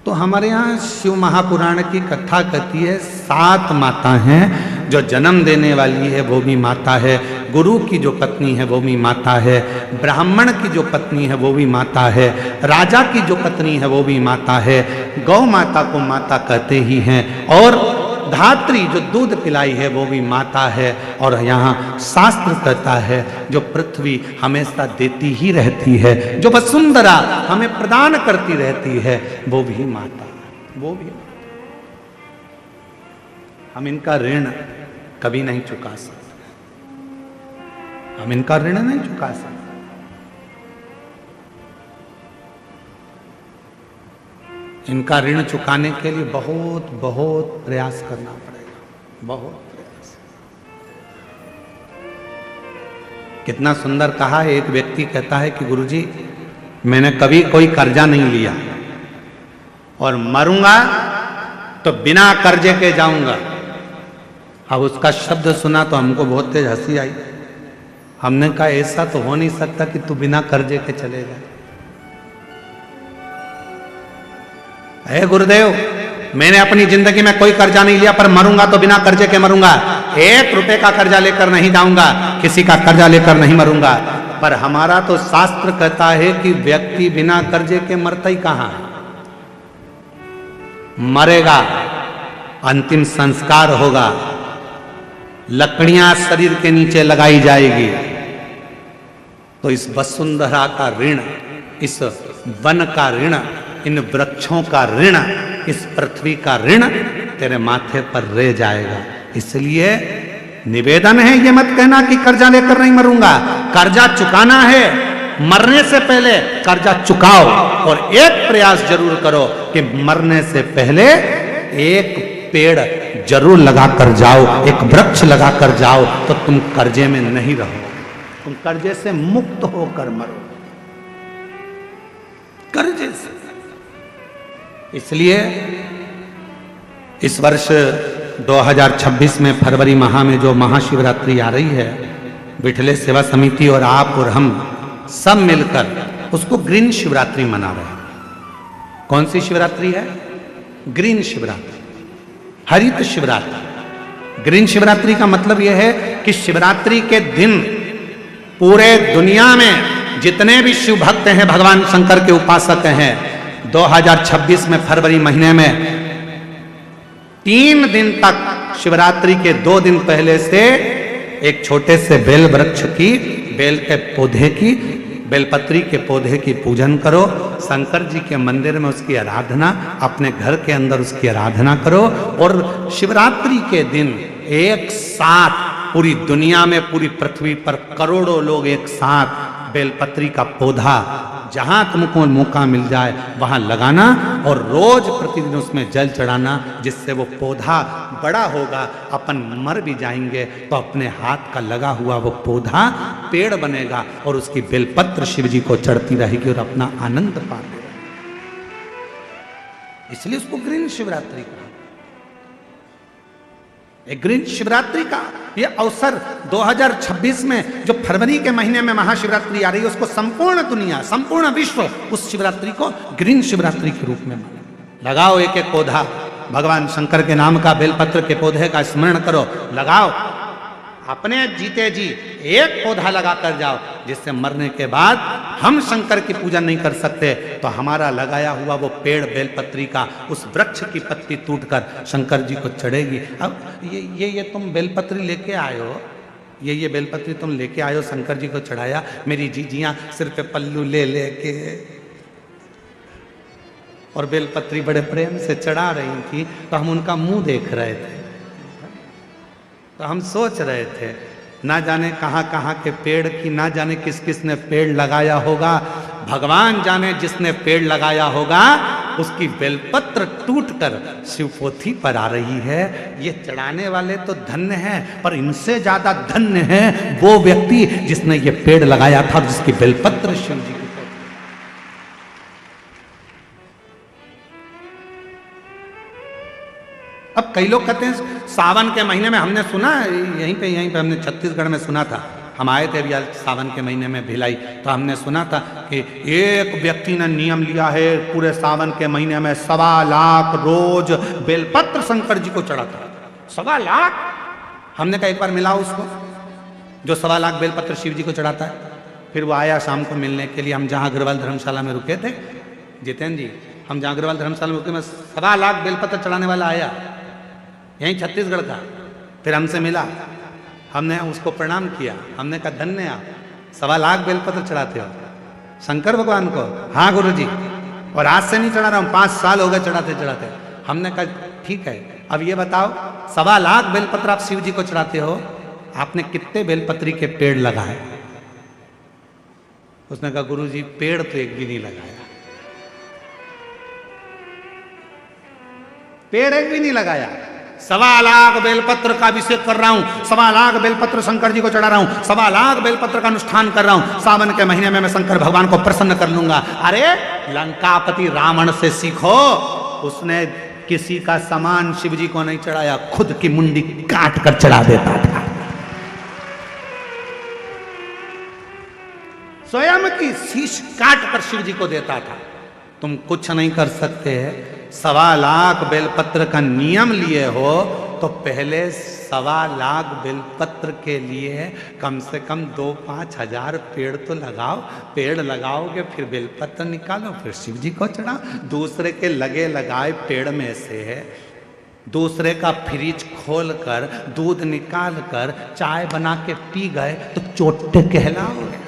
Speaker 1: तो हमारे यहाँ शिव महापुराण की कथा कहती है, 7 माता हैं। जो जन्म देने वाली है वो भी माता है, गुरु की जो पत्नी है वो भी माता है, ब्राह्मण की जो पत्नी है वो भी माता है, राजा की जो पत्नी है वो भी माता है। गौ माता को माता कहते ही हैं, और धात्री जो दूध पिलाई है वो भी माता है। और यहाँ शास्त्र कहता है जो पृथ्वी हमेशा देती ही रहती है, जो वसुंधरा हमें प्रदान करती रहती है, वो भी माता, वो भी। हम इनका ऋण कभी नहीं चुका सकते, हम इनका ऋण नहीं चुका सकते। इनका ऋण चुकाने के लिए बहुत बहुत प्रयास करना पड़ेगा, बहुत प्रयास। कितना सुंदर कहा है, एक व्यक्ति कहता है कि गुरुजी मैंने कभी कोई कर्जा नहीं लिया और मरूंगा तो बिना कर्जे के जाऊंगा। अब उसका शब्द सुना तो हमको बहुत तेज हंसी आई। हमने कहा ऐसा तो हो नहीं सकता कि तू बिना कर्जे के चलेगा। हे गुरुदेव, मैंने अपनी जिंदगी में कोई कर्जा नहीं लिया, पर मरूंगा तो बिना कर्जे के मरूंगा। 1 रुपए का कर्जा लेकर नहीं जाऊंगा, किसी का कर्जा लेकर नहीं मरूंगा। पर हमारा तो शास्त्र कहता है कि व्यक्ति बिना कर्जे के मरता ही कहां, मरेगा, अंतिम संस्कार होगा, लकड़ियां शरीर के नीचे लगाई जाएगी, तो इस वसुंधरा का ऋण, इस वन का ऋण, इन वृक्षों का ऋण, इस पृथ्वी का ऋण तेरे माथे पर रह जाएगा। इसलिए निवेदन है, ये मत कहना कि कर्जा लेकर नहीं मरूंगा। कर्जा चुकाना है, मरने से पहले कर्जा चुकाओ। और एक प्रयास जरूर करो कि मरने से पहले एक पेड़ जरूर लगा कर जाओ, एक वृक्ष लगा कर जाओ, तो तुम कर्जे में नहीं रहो, तुम कर्जे से मुक्त होकर मरो, कर्जे से। इसलिए इस वर्ष 2026 में फरवरी माह में जो महाशिवरात्रि आ रही है, विठले सेवा समिति और आप और हम सब मिलकर उसको ग्रीन शिवरात्रि मना रहे हैं। कौन सी शिवरात्रि है? ग्रीन शिवरात्रि, हरित शिवरात्रि। ग्रीन शिवरात्रि का मतलब यह है कि शिवरात्रि के दिन पूरे दुनिया में जितने भी शिव भक्त हैं, भगवान शंकर के उपासक हैं, 2026 में फरवरी महीने में 3 दिन तक शिवरात्रि के 2 दिन पहले से एक छोटे से बेल वृक्ष की, बेल के पौधे की, बेलपत्री के पौधे की पूजन करो। शंकर जी के मंदिर में उसकी आराधना, अपने घर के अंदर उसकी आराधना करो। और शिवरात्रि के दिन एक साथ पूरी दुनिया में, पूरी पृथ्वी पर करोड़ों लोग एक साथ बेलपत्री का पौधा जहां तुमको मौका मिल जाए वहां लगाना और रोज प्रतिदिन उसमें जल चढ़ाना, जिससे वो पौधा बड़ा होगा। अपन मर भी जाएंगे तो अपने हाथ का लगा हुआ वो पौधा पेड़ बनेगा और उसकी बेलपत्र शिव जी को चढ़ती रहेगी और अपना आनंद पाते रहेंगे। इसलिए उसको ग्रीन शिवरात्रि कहा। एक ग्रीन शिवरात्रि का ये अवसर 2026 में जो फरवरी के महीने में महाशिवरात्रि आ रही है, उसको संपूर्ण दुनिया, संपूर्ण विश्व उस शिवरात्रि को ग्रीन शिवरात्रि के रूप में माने। लगाओ एक एक पौधा, भगवान शंकर के नाम का बेलपत्र के पौधे का स्मरण करो, लगाओ। अपने जीते जी एक पौधा लगा कर जाओ, जिससे मरने के बाद हम शंकर की पूजा नहीं कर सकते तो हमारा लगाया हुआ वो पेड़ बेलपत्री का, उस वृक्ष की पत्ती टूटकर शंकर जी को चढ़ेगी। अब ये तुम बेलपत्री लेके आए हो, ये बेलपत्री तुम लेके आए हो, शंकर जी को चढ़ाया। मेरी जीजियां सिर पे पल्लू ले लेके और बेलपत्री बड़े प्रेम से चढ़ा रही थी, तो हम उनका मुंह देख रहे थे, तो हम सोच रहे थे ना जाने कहाँ कहाँ के पेड़ की, ना जाने किस किस ने पेड़ लगाया होगा। भगवान जाने जिसने पेड़ लगाया होगा उसकी बेलपत्र टूटकर शिवपोथी पर आ रही है। ये चढ़ाने वाले तो धन्य हैं, पर इनसे ज्यादा धन्य है वो व्यक्ति जिसने ये पेड़ लगाया था और जिसकी बेलपत्र शिव जी की। अब कई लोग कहते हैं सावन के महीने में, हमने सुना यहीं पे हमने छत्तीसगढ़ में सुना था, हम आए थे अभी सावन के महीने में भिलाई, तो हमने सुना था कि एक व्यक्ति ने नियम लिया है पूरे सावन के महीने में 1.25 लाख रोज बेलपत्र शंकर जी को चढ़ाता। 1.25 लाख। हमने कहा एक बार मिलाओ उसको जो 1.25 लाख बेलपत्र शिव जी को चढ़ाता है। फिर वो आया शाम को मिलने के लिए, हम जहाँ अग्रवाल धर्मशाला में रुके थे, जितेंद्र जी, हम जहाँ अग्रवाल धर्मशाला में रुके में 1.25 लाख बेलपत्र चढ़ाने वाला आया, यहीं छत्तीसगढ़ का। फिर हमसे मिला, हमने उसको प्रणाम किया, हमने कहा धन्य आप, 1.25 लाख बेलपत्र चढ़ाते हो शंकर भगवान को। हाँ गुरुजी, और आज से नहीं चढ़ा रहा हूँ, 5 साल हो गए चढ़ाते चढ़ाते। हमने कहा ठीक है, अब ये बताओ 1.25 लाख बेलपत्र आप शिव जी को चढ़ाते हो, आपने कितने बेलपत्री के पेड़ लगाए? उसने कहा गुरुजी पेड़ तो एक भी नहीं लगाया, पेड़ एक भी नहीं लगाया। 1.25 लाख बेलपत्र का अभिषेक कर रहा हूं, 1.25 लाख बेलपत्र शंकर जी को चढ़ा रहा हूं, 1.25 लाख बेलपत्र का अनुष्ठान कर रहा हूं। सावन के महीने में मैं शंकर भगवान को प्रसन्न कर लूंगा। अरे लंकापति रावण से सीखो, उसने किसी का सामान शिव जी को नहीं चढ़ाया, खुद की मुंडी काट कर चढ़ा देता था, स्वयं की शीश काट कर शिव जी को देता था। तुम कुछ नहीं कर सकते। 1.25 लाख बेलपत्र का नियम लिए हो तो पहले 1.25 लाख बेलपत्र के लिए कम से कम 2-5 हजार पेड़ तो लगाओ। पेड़ लगाओगे फिर बेलपत्र निकालो, फिर शिव जी को चढ़ाओ। दूसरे के लगे लगाए पेड़ में से दूसरे का फ्रिज खोल कर दूध निकाल कर चाय बना के पी गए तो चोटे कहलाओगे।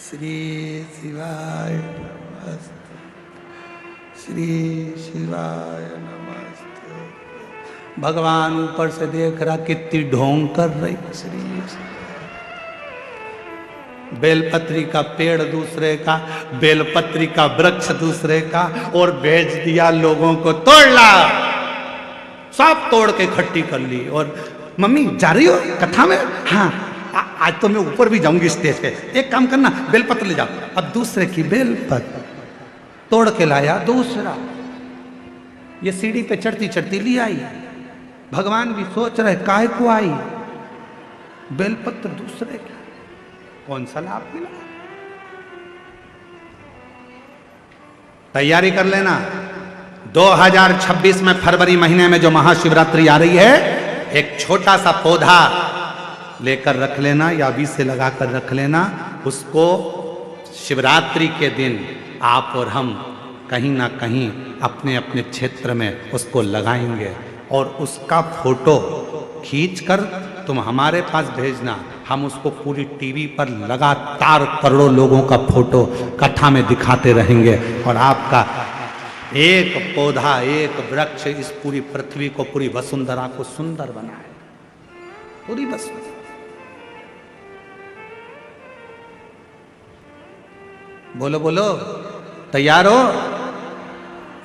Speaker 1: श्री शिवाय नमस्ते, श्री शिवाय नमस्ते। भगवान ऊपर से देख रहा कितनी ढोंग कर रही। श्री बेलपत्री का पेड़ दूसरे का, बेलपत्री का वृक्ष दूसरे का, और भेज दिया लोगों को, तोड़ ला। सब तोड़ के इकट्ठी कर ली। और मम्मी जा रही हो कथा में? हाँ, आज तो मैं ऊपर भी जाऊंगी स्टेज पे। एक काम करना, बेलपत्र ले जाओ। अब दूसरे की बेलपत्र तोड़ के लाया दूसरा। ये सीढ़ी पे चढ़ती चढ़ती ले आई। भगवान भी सोच रहे काहे को आई, बेलपत्र दूसरे की, कौन सा लाभ मिला। तैयारी कर लेना, 2026 में फरवरी महीने में जो महाशिवरात्रि आ रही है, एक छोटा सा पौधा लेकर रख लेना या बीज से लगाकर रख लेना। उसको शिवरात्रि के दिन आप और हम कहीं ना कहीं अपने अपने क्षेत्र में उसको लगाएंगे, और उसका फोटो खींचकर तुम हमारे पास भेजना। हम उसको पूरी टीवी पर लगातार करोड़ों लोगों का फोटो कथा में दिखाते रहेंगे, और आपका एक पौधा, एक वृक्ष इस पूरी पृथ्वी को, पूरी वसुंधरा को सुंदर बनाए। पूरी वसुंधरा। बोलो बोलो, तैयार हो?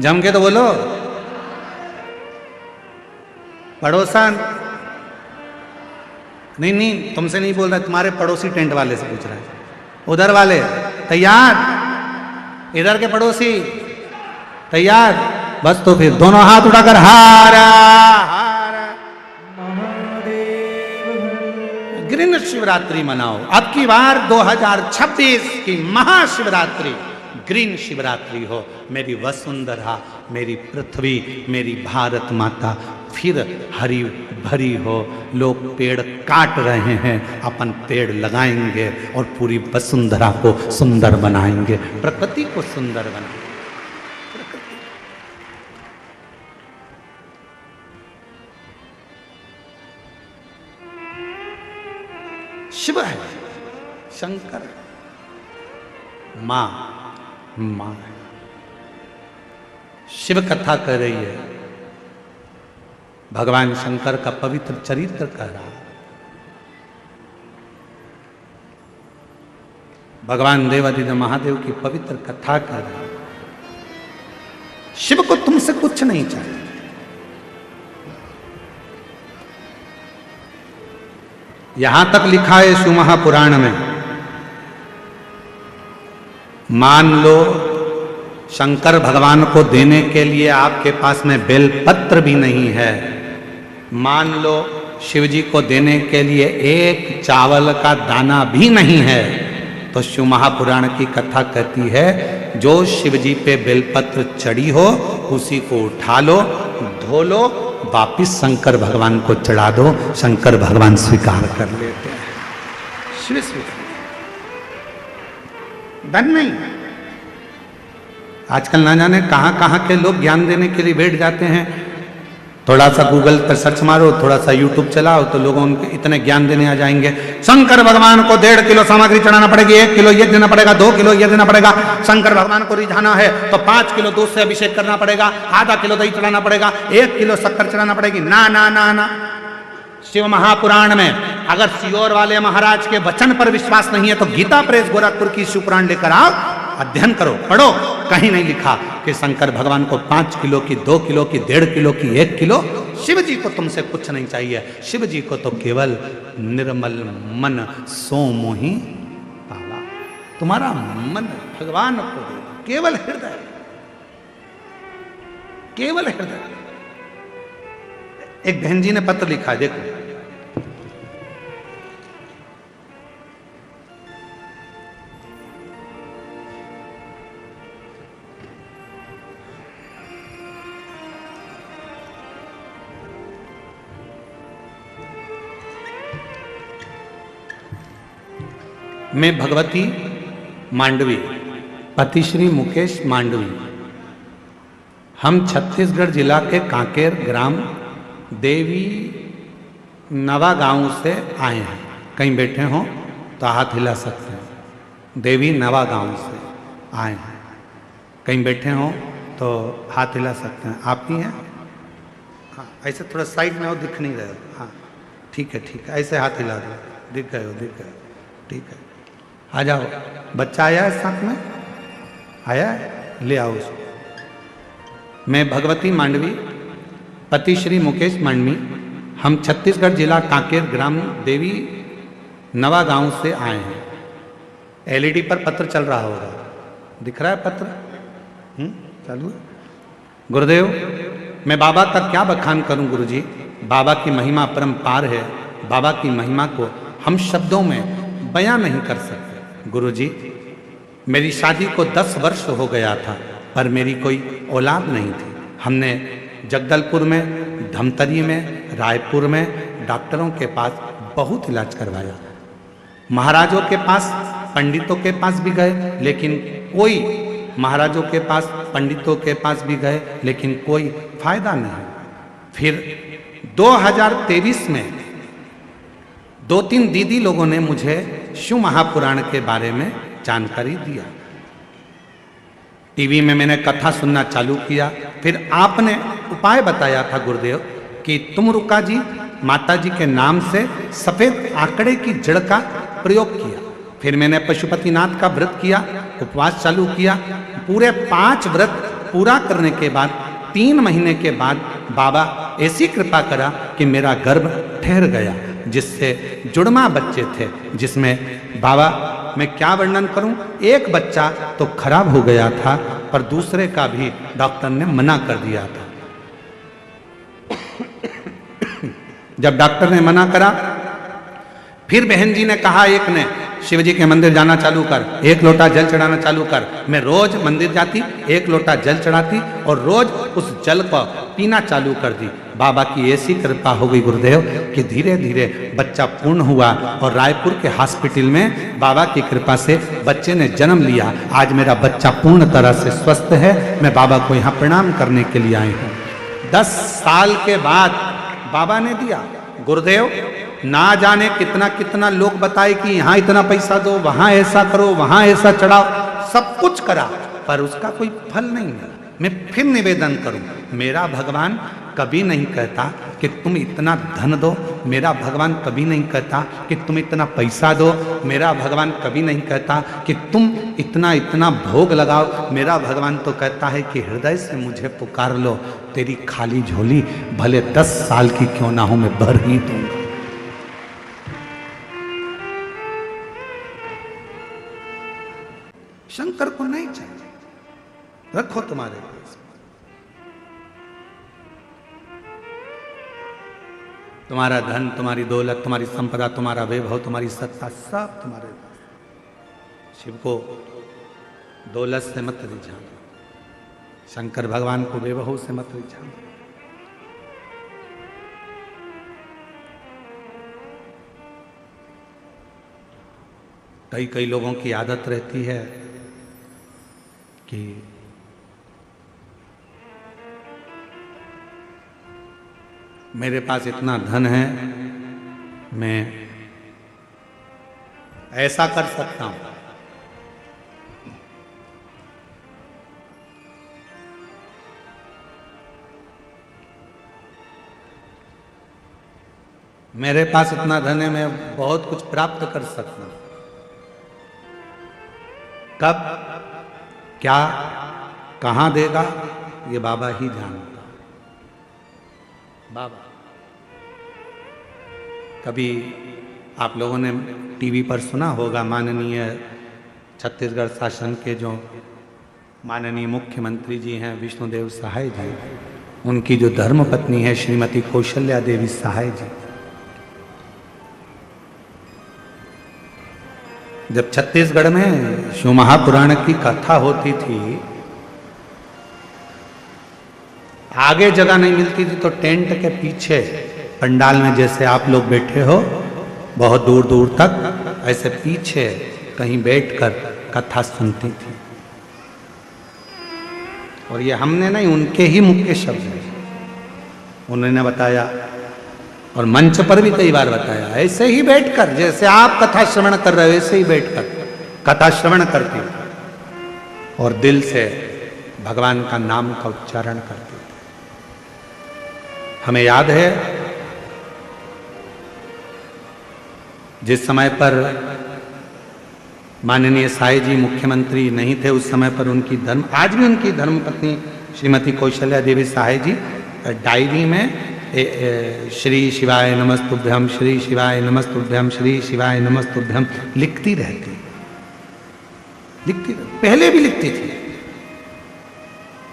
Speaker 1: जम के तो बोलो। पड़ोसन, नहीं नहीं तुमसे नहीं बोल रहा, तुम्हारे पड़ोसी टेंट वाले से पूछ रहा है। उधर वाले तैयार? इधर के पड़ोसी तैयार? बस तो फिर दोनों हाथ उठाकर हारा हारा ग्रीन शिवरात्रि मनाओ। अब की बार 2026 की महाशिवरात्रि ग्रीन शिवरात्रि हो। मेरी वसुंधरा, मेरी पृथ्वी, मेरी भारत माता फिर हरी भरी हो। लोग पेड़ काट रहे हैं, अपन पेड़ लगाएंगे और पूरी वसुंधरा को सुंदर बनाएंगे, प्रकृति को सुंदर बनाएंगे। शिव है, शंकर, मां मां है। शिव कथा कर रही है, भगवान शंकर का पवित्र चरित्र कह रहा है। भगवान देवादिदेव महादेव की पवित्र कथा कर रहा है। शिव को तुमसे कुछ नहीं चाहिए। यहां तक लिखा है शिव महापुराण में, मान लो शंकर भगवान को देने के लिए आपके पास में बेलपत्र भी नहीं है, मान लो शिव जी को देने के लिए एक चावल का दाना भी नहीं है, तो शिव महापुराण की कथा कहती है जो शिव जी पे बेलपत्र चढ़ी हो उसी को उठा लो, धो लो, वापिस शंकर भगवान को चढ़ा दो। शंकर भगवान स्वीकार कर लेते हैं। शिव स्वीकार धन नहीं। आजकल ना जाने कहां कहां के लोग ज्ञान देने के लिए बैठ जाते हैं। थोड़ा सा गूगल पर सर्च मारो, थोड़ा सा यूट्यूब चलाओ, तो लोगों उनके इतने ज्ञान देने आ जाएंगे। शंकर भगवान को 1.5 किलो सामग्री चढ़ाना पड़ेगी, 1 किलो ये देना पड़ेगा, 2 किलो ये देना पड़ेगा। शंकर भगवान को रिझाना है तो 5 किलो दूध से अभिषेक करना पड़ेगा, आधा किलो दही चढ़ाना पड़ेगा, 1 किलो शक्कर चढ़ाना पड़ेगी। ना ना ना ना, शिव महापुराण में अगर सियोर वाले महाराज के वचन पर विश्वास नहीं है तो गीता प्रेस गोरखपुर की शिव पुराण लेकर आओ, अध्ययन करो, पढ़ो। कहीं नहीं लिखा कि शंकर भगवान को 5 किलो की, 2 किलो की, 1.5 किलो की, 1 किलो। शिव जी को तुमसे कुछ नहीं चाहिए। शिव जी को तो केवल निर्मल मन सो मोहि पावा। तुम्हारा मन भगवान को दे, केवल हृदय, केवल हृदय। एक बहन जी ने पत्र लिखा, देखो, मैं भगवती मांडवी, पति श्री मुकेश मांडवी, हम छत्तीसगढ़ जिला के कांकेर ग्राम देवी नवा गांव से आए हैं। कहीं बैठे हों तो हाथ हिला सकते हैं। देवी नवा गांव से आए हैं। कहीं बैठे हों तो हाथ हिला सकते हैं। आप ही हैं? हाँ, ऐसे थोड़ा साइड में हो, दिख नहीं रहे हो। हाँ ठीक है, ऐसे हाथ हिला दो, दिख गए हो, ठीक है। आ जाओ। बच्चा आया है साथ में? आया है? ले आओ उसको। मैं भगवती मांडवी, पति श्री मुकेश मांडवी, हम छत्तीसगढ़ जिला कांकेर ग्राम देवी नवा गांव से आए हैं। एलईडी पर पत्र चल रहा होगा, दिख रहा है पत्र? चालू है। गुरुदेव, मैं बाबा का क्या बखान करूं गुरुजी, बाबा की महिमा परम्पार है। बाबा की महिमा को हम शब्दों में बयां नहीं कर सकते। गुरुजी, मेरी शादी को 10 वर्ष हो गया था, पर मेरी कोई औलाद नहीं थी। हमने जगदलपुर में, धमतरी में, रायपुर में डॉक्टरों के पास बहुत इलाज करवाया। महाराजों के पास, पंडितों के पास भी गए, लेकिन कोई, महाराजों के पास, पंडितों के पास भी गए, लेकिन कोई फायदा नहीं। फिर 2023 में 2-3 दीदी लोगों ने मुझे शिव महापुराण के बारे में जानकारी दिया। टीवी में मैंने कथा सुनना चालू किया। फिर आपने उपाय बताया था गुरुदेव कि तुम रुका जी माता जी के नाम से सफेद आंकड़े की जड़ का प्रयोग किया। फिर मैंने पशुपतिनाथ का व्रत किया, उपवास चालू किया। पूरे 5 व्रत पूरा करने के बाद 3 महीने के बाद बाबा ऐसी कृपा करा कि मेरा गर्भ ठहर गया, जिससे जुड़वा बच्चे थे, जिसमें बाबा मैं क्या वर्णन करूं, एक बच्चा तो खराब हो गया था, पर दूसरे का भी डॉक्टर ने मना कर दिया था। जब डॉक्टर ने मना करा, फिर बहन जी ने कहा, एक ने, शिव जी के मंदिर जाना चालू कर, 1 लोटा जल चढ़ाना चालू कर। मैं रोज मंदिर जाती, 1 लोटा जल चढ़ाती और रोज उस जल को पीना चालू कर दी। बाबा की ऐसी कृपा हो गई गुरुदेव कि धीरे धीरे बच्चा पूर्ण हुआ और रायपुर के हॉस्पिटल में बाबा की कृपा से बच्चे ने जन्म लिया। आज मेरा बच्चा पूर्ण तरह से स्वस्थ है। मैं बाबा को यहाँ प्रणाम करने के लिए आई हूँ। 10 साल के बाद बाबा ने दिया। गुरुदेव, ना जाने कितना कितना लोग बताए कि यहाँ इतना पैसा दो, वहाँ ऐसा करो, वहाँ ऐसा चढ़ाओ, सब कुछ करा, पर उसका कोई फल नहीं मिला। मैं फिर निवेदन करूं, मेरा भगवान कभी नहीं कहता कि तुम इतना धन दो, मेरा भगवान कभी नहीं कहता कि तुम इतना पैसा दो, मेरा भगवान कभी नहीं कहता कि तुम इतना इतना भोग लगाओ। मेरा भगवान तो कहता है कि हृदय से मुझे पुकार लो, तेरी खाली झोली भले 10 साल की क्यों ना हो, मैं भर ही दूंगा। शंकर को नहीं चाहिए, रखो तुम्हारे पास। तुम्हारा धन, तुम्हारी दौलत, तुम्हारी संपदा, तुम्हारा वैभव, तुम्हारी सत्ता, सब तुम्हारे पास। शिव को दौलत से मत रिझाना, शंकर भगवान को वैभव से मत रिझाना। कई लोगों की आदत रहती है कि मेरे पास इतना धन है, मैं ऐसा कर सकता हूं। मेरे पास इतना धन है, मैं बहुत कुछ प्राप्त कर सकता हूं। कब, क्या, कहां देगा, ये बाबा ही जानता। बाबा, कभी आप लोगों ने टीवी पर सुना होगा, माननीय छत्तीसगढ़ शासन के जो माननीय मुख्यमंत्री जी हैं विष्णुदेव सहाय जी, उनकी जो धर्मपत्नी है श्रीमती कौशल्या देवी सहाय जी, जब छत्तीसगढ़ में शिव महापुराण की कथा होती थी, आगे जगह नहीं मिलती थी तो टेंट के पीछे पंडाल में जैसे आप लोग बैठे हो, बहुत दूर दूर तक ऐसे पीछे कहीं बैठकर कथा सुनती थी। और ये हमने नहीं, उनके ही मुख के शब्द हैं। उन्होंने बताया और मंच पर भी कई बार बताया, ऐसे ही बैठकर, जैसे आप कथा श्रवण कर रहे हो ऐसे ही बैठकर कथा श्रवण करती और दिल से भगवान का नाम का उच्चारण करती। हमें याद है जिस समय पर माननीय साई जी मुख्यमंत्री नहीं थे, उस समय पर उनकी आज भी उनकी धर्मपत्नी श्रीमती कौशल्या देवी साई जी डायरी में श्री शिवाय नमस्तुभ्यम, श्री शिवाय नमस्तुभ्यम, श्री शिवाय नमस्तुभ्यम लिखती रहती, पहले भी लिखती थी।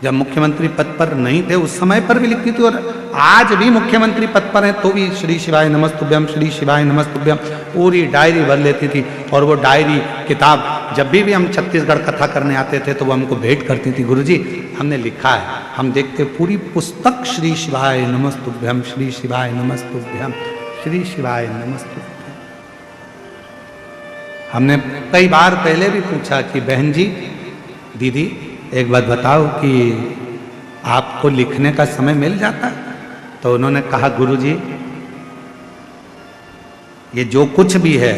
Speaker 1: जब मुख्यमंत्री पद पर नहीं थे उस समय पर भी लिखती थी, और आज भी मुख्यमंत्री पद पर हैं तो भी श्री शिवाय नमस्तुभ्यम, श्री शिवाय नमस्तुभ्यम पूरी डायरी भर लेती थी। और वो डायरी किताब जब भी हम छत्तीसगढ़ कथा करने आते थे तो वो हमको भेंट करती थी, गुरुजी हमने लिखा है। हम देखते पूरी पुस्तक श्री शिवाय नमस्तुभ्यम, श्री शिवाय नमस्तुभ्यम, श्री शिवाय नमस्तुभ्यम। हमने कई बार पहले भी पूछा कि बहन जी, दीदी एक बात बताओ कि आपको लिखने का समय मिल जाता है? तो उन्होंने कहा गुरुजी ये जो कुछ भी है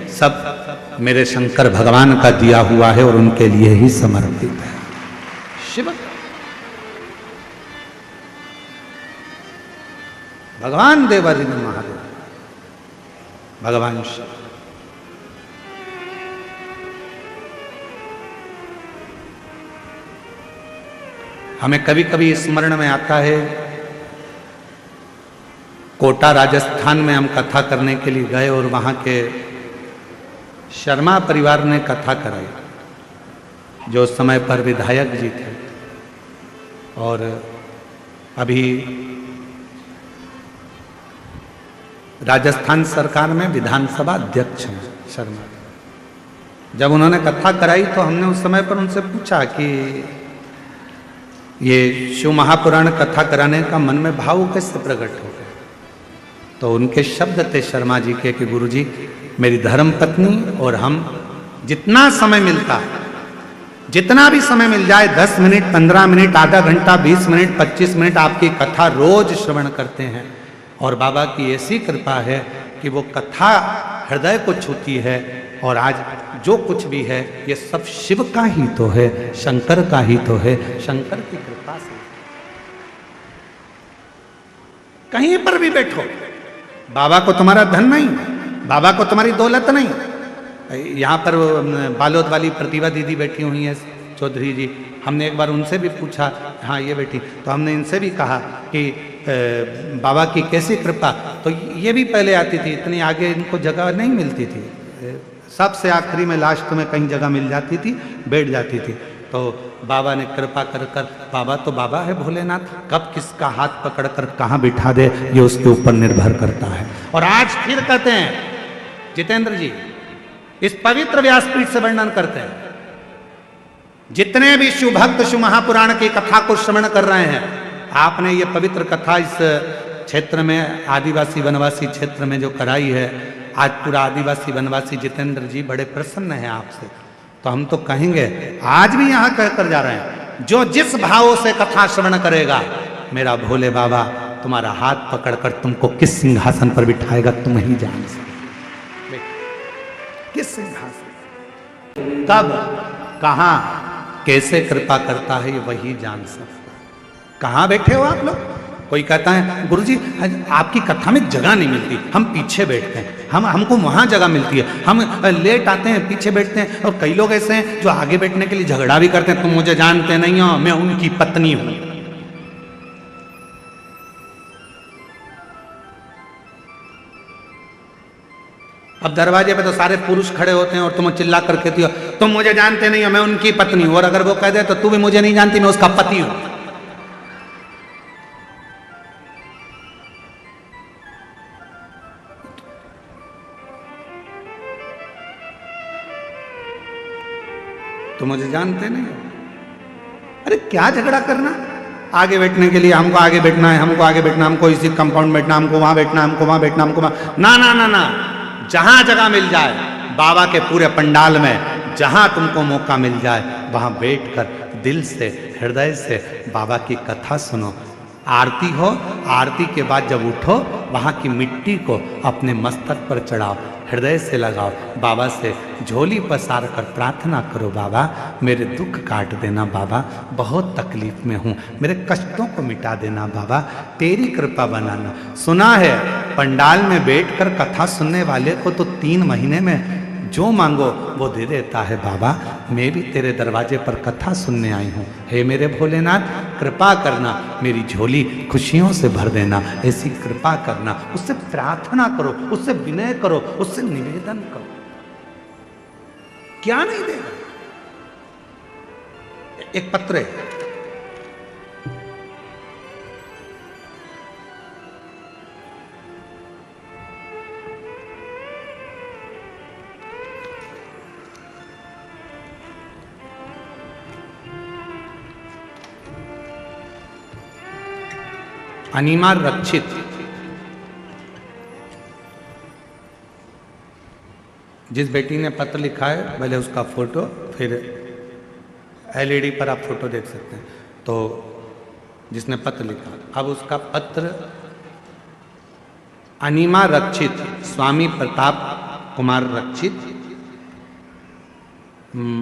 Speaker 1: सब मेरे शंकर भगवान का दिया हुआ है और उनके लिए ही समर्पित है। शिव भगवान देवादिदेव महादेव, भगवान शिव। हमें कभी कभी स्मरण में आता है, कोटा राजस्थान में हम कथा करने के लिए गए और वहाँ के शर्मा परिवार ने कथा कराई, जो उस समय पर विधायक जी थे और अभी राजस्थान सरकार में विधानसभा अध्यक्ष हैं शर्मा। जब उन्होंने कथा कराई तो हमने उस समय पर उनसे पूछा कि ये शिव महापुराण कथा कराने का मन में भाव कैसे प्रकट हो गया? तो उनके शब्द थे शर्मा जी के कि गुरुजी मेरी धर्म पत्नी और हम जितना समय मिलता है, जितना भी समय मिल जाए, 10 मिनट, 15 मिनट, आधा घंटा, 20 मिनट, 25 मिनट आपकी कथा रोज श्रवण करते हैं। और बाबा की ऐसी कृपा है कि वो कथा हृदय को छूती है। और आज जो कुछ भी है ये सब शिव का ही तो है, शंकर का ही तो है, शंकर की कृपा से। कहीं पर भी बैठो, बाबा को तुम्हारा धन नहीं, बाबा को तुम्हारी दौलत नहीं। यहाँ पर बालोद वाली प्रतिभा दीदी बैठी हुई है चौधरी जी, हमने एक बार उनसे भी पूछा, हाँ ये बेटी, तो हमने इनसे भी कहा कि बाबा की कैसी कृपा। तो ये भी पहले आती थी, इतनी आगे इनको जगह नहीं मिलती थी, सबसे आखिरी में लास्ट में कहीं जगह मिल जाती थी, बैठ जाती थी। तो बाबा ने कृपा कर कर, बाबा तो बाबा है भोलेनाथ, कब किसका हाथ पकड़कर कहाँ बिठा दे ये उसके ऊपर निर्भर करता है। और आज फिर कहते हैं जितेंद्र जी, इस पवित्र व्यासपीठ से वर्णन करते हैं, जितने भी शिव भक्त शिव महापुराण की कथा को श्रवण कर रहे हैं, आपने ये पवित्र कथा इस क्षेत्र में आदिवासी वनवासी क्षेत्र में जो कराई है, आज पूरा आदिवासी वनवासी जितेंद्र जी बड़े प्रसन्न हैं आपसे। तो हम तो कहेंगे, आज भी यहाँ कहकर जा रहे हैं, जो जिस भाव से कथा श्रवण करेगा, मेरा भोले बाबा तुम्हारा हाथ पकड़कर तुमको किस सिंहासन पर बिठाएगा तुम ही जान सकते। किस सिंहासन, कब, कहाँ, कैसे कृपा करता है ये वही जान सकता। कहाँ बैठे हो आप लोग? कोई कहता है गुरुजी आपकी कथा में जगह नहीं मिलती, हम पीछे बैठते हैं, हमको वहाँ जगह मिलती है, हम लेट आते हैं, पीछे बैठते हैं। और कई लोग ऐसे हैं जो आगे बैठने के लिए झगड़ा भी करते हैं, तुम मुझे जानते नहीं हो, मैं उनकी पत्नी हूं। अब दरवाजे पे तो सारे पुरुष खड़े होते हैं और तुम चिल्ला कर कहती हो तुम मुझे जानते नहीं हो, मैं उनकी पत्नी हूं। और अगर वो कह दे तो तू भी मुझे नहीं जानती, मैं उसका पति हूं। तो मुझे जानते नहीं हो। अरे क्या झगड़ा करना, आगे बैठने के लिए हमको आगे बैठना है, हमको आगे बैठना, हमको इसी कंपाउंड बैठना, हमको वहां बैठना, हमको वहां बैठना, हमको वहां, ना ना ना ना, जहां जगह मिल जाए बाबा के पूरे पंडाल में, जहां तुमको मौका मिल जाए वहां बैठकर दिल से हृदय से बाबा की कथा सुनो। आरती हो, आरती के बाद जब उठो वहाँ की मिट्टी को अपने मस्तक पर चढ़ाओ, हृदय से लगाओ, बाबा से झोली पसार कर प्रार्थना करो, बाबा मेरे दुख काट देना, बाबा बहुत तकलीफ में हूँ, मेरे कष्टों को मिटा देना, बाबा तेरी कृपा बनाना। सुना है पंडाल में बैठकर कथा सुनने वाले को तो 3 महीने में जो मांगो वो दे देता है। बाबा मैं भी तेरे दरवाजे पर कथा सुनने आई हूँ, हे मेरे भोलेनाथ कृपा करना, मेरी झोली खुशियों से भर देना, ऐसी कृपा करना। उससे प्रार्थना करो, उससे विनय करो, उससे निवेदन करो। क्या नहीं देगा। एक पत्र है, अनिमा रक्षित, जिस बेटी ने पत्र लिखा है पहले उसका फोटो, फिर एलईडी पर आप फोटो देख सकते हैं। तो जिसने पत्र लिखा, अब उसका पत्र अनिमा रक्षित, स्वामी प्रताप कुमार रक्षित,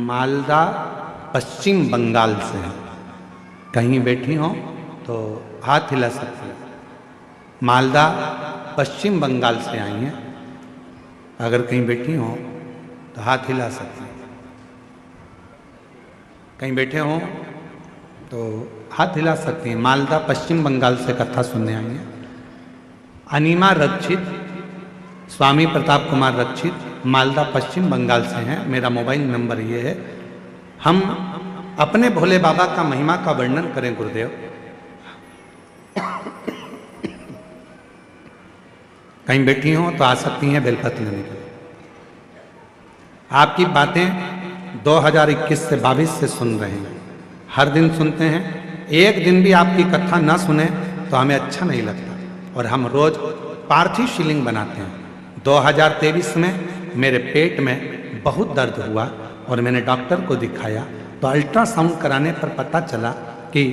Speaker 1: मालदा पश्चिम बंगाल से है। कहीं बैठी हो तो हाथ हिला सकते हैं। मालदा पश्चिम बंगाल से आई हैं, अगर कहीं बैठी हो तो हाथ हिला सकते हैं। कहीं बैठे हो तो हाथ हिला सकती हैं। मालदा पश्चिम बंगाल से कथा सुनने आई हैं। अनिमा रक्षित, स्वामी प्रताप कुमार रक्षित, मालदा पश्चिम बंगाल से हैं। मेरा मोबाइल नंबर ये है। हम अपने भोले बाबा का महिमा का वर्णन करें गुरुदेव। कहीं बैठी हो तो आ सकती हैं बेलपत्र लेने के लिए। आपकी बातें 2021 से 22 से सुन रहे हैं, हर दिन सुनते हैं। एक दिन भी आपकी कथा ना सुने तो हमें अच्छा नहीं लगता, और हम रोज पार्थिव शिवलिंग बनाते हैं। 2023 में मेरे पेट में बहुत दर्द हुआ और मैंने डॉक्टर को दिखाया, तो अल्ट्रासाउंड कराने पर पता चला कि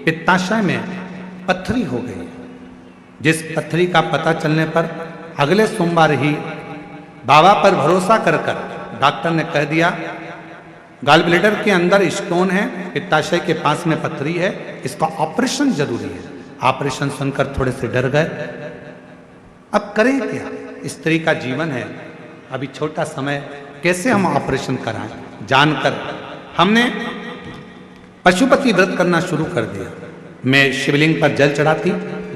Speaker 1: पित्ताशय में पत्थरी हो गई। जिस पत्थरी का पता चलने पर अगले सोमवार ही बाबा पर भरोसा कर डॉक्टर ने कह दिया गॉल ब्लैडर के अंदर स्टोन है, पित्ताशय के पास में पत्थरी है, इसका ऑपरेशन जरूरी है। ऑपरेशन सुनकर थोड़े से डर गए। अब करें क्या, स्त्री का जीवन है, अभी छोटा समय, कैसे हम ऑपरेशन कराएं। जानकर हमने पशुपति व्रत करना शुरू कर दिया। मैं शिवलिंग पर जल चढ़ाती,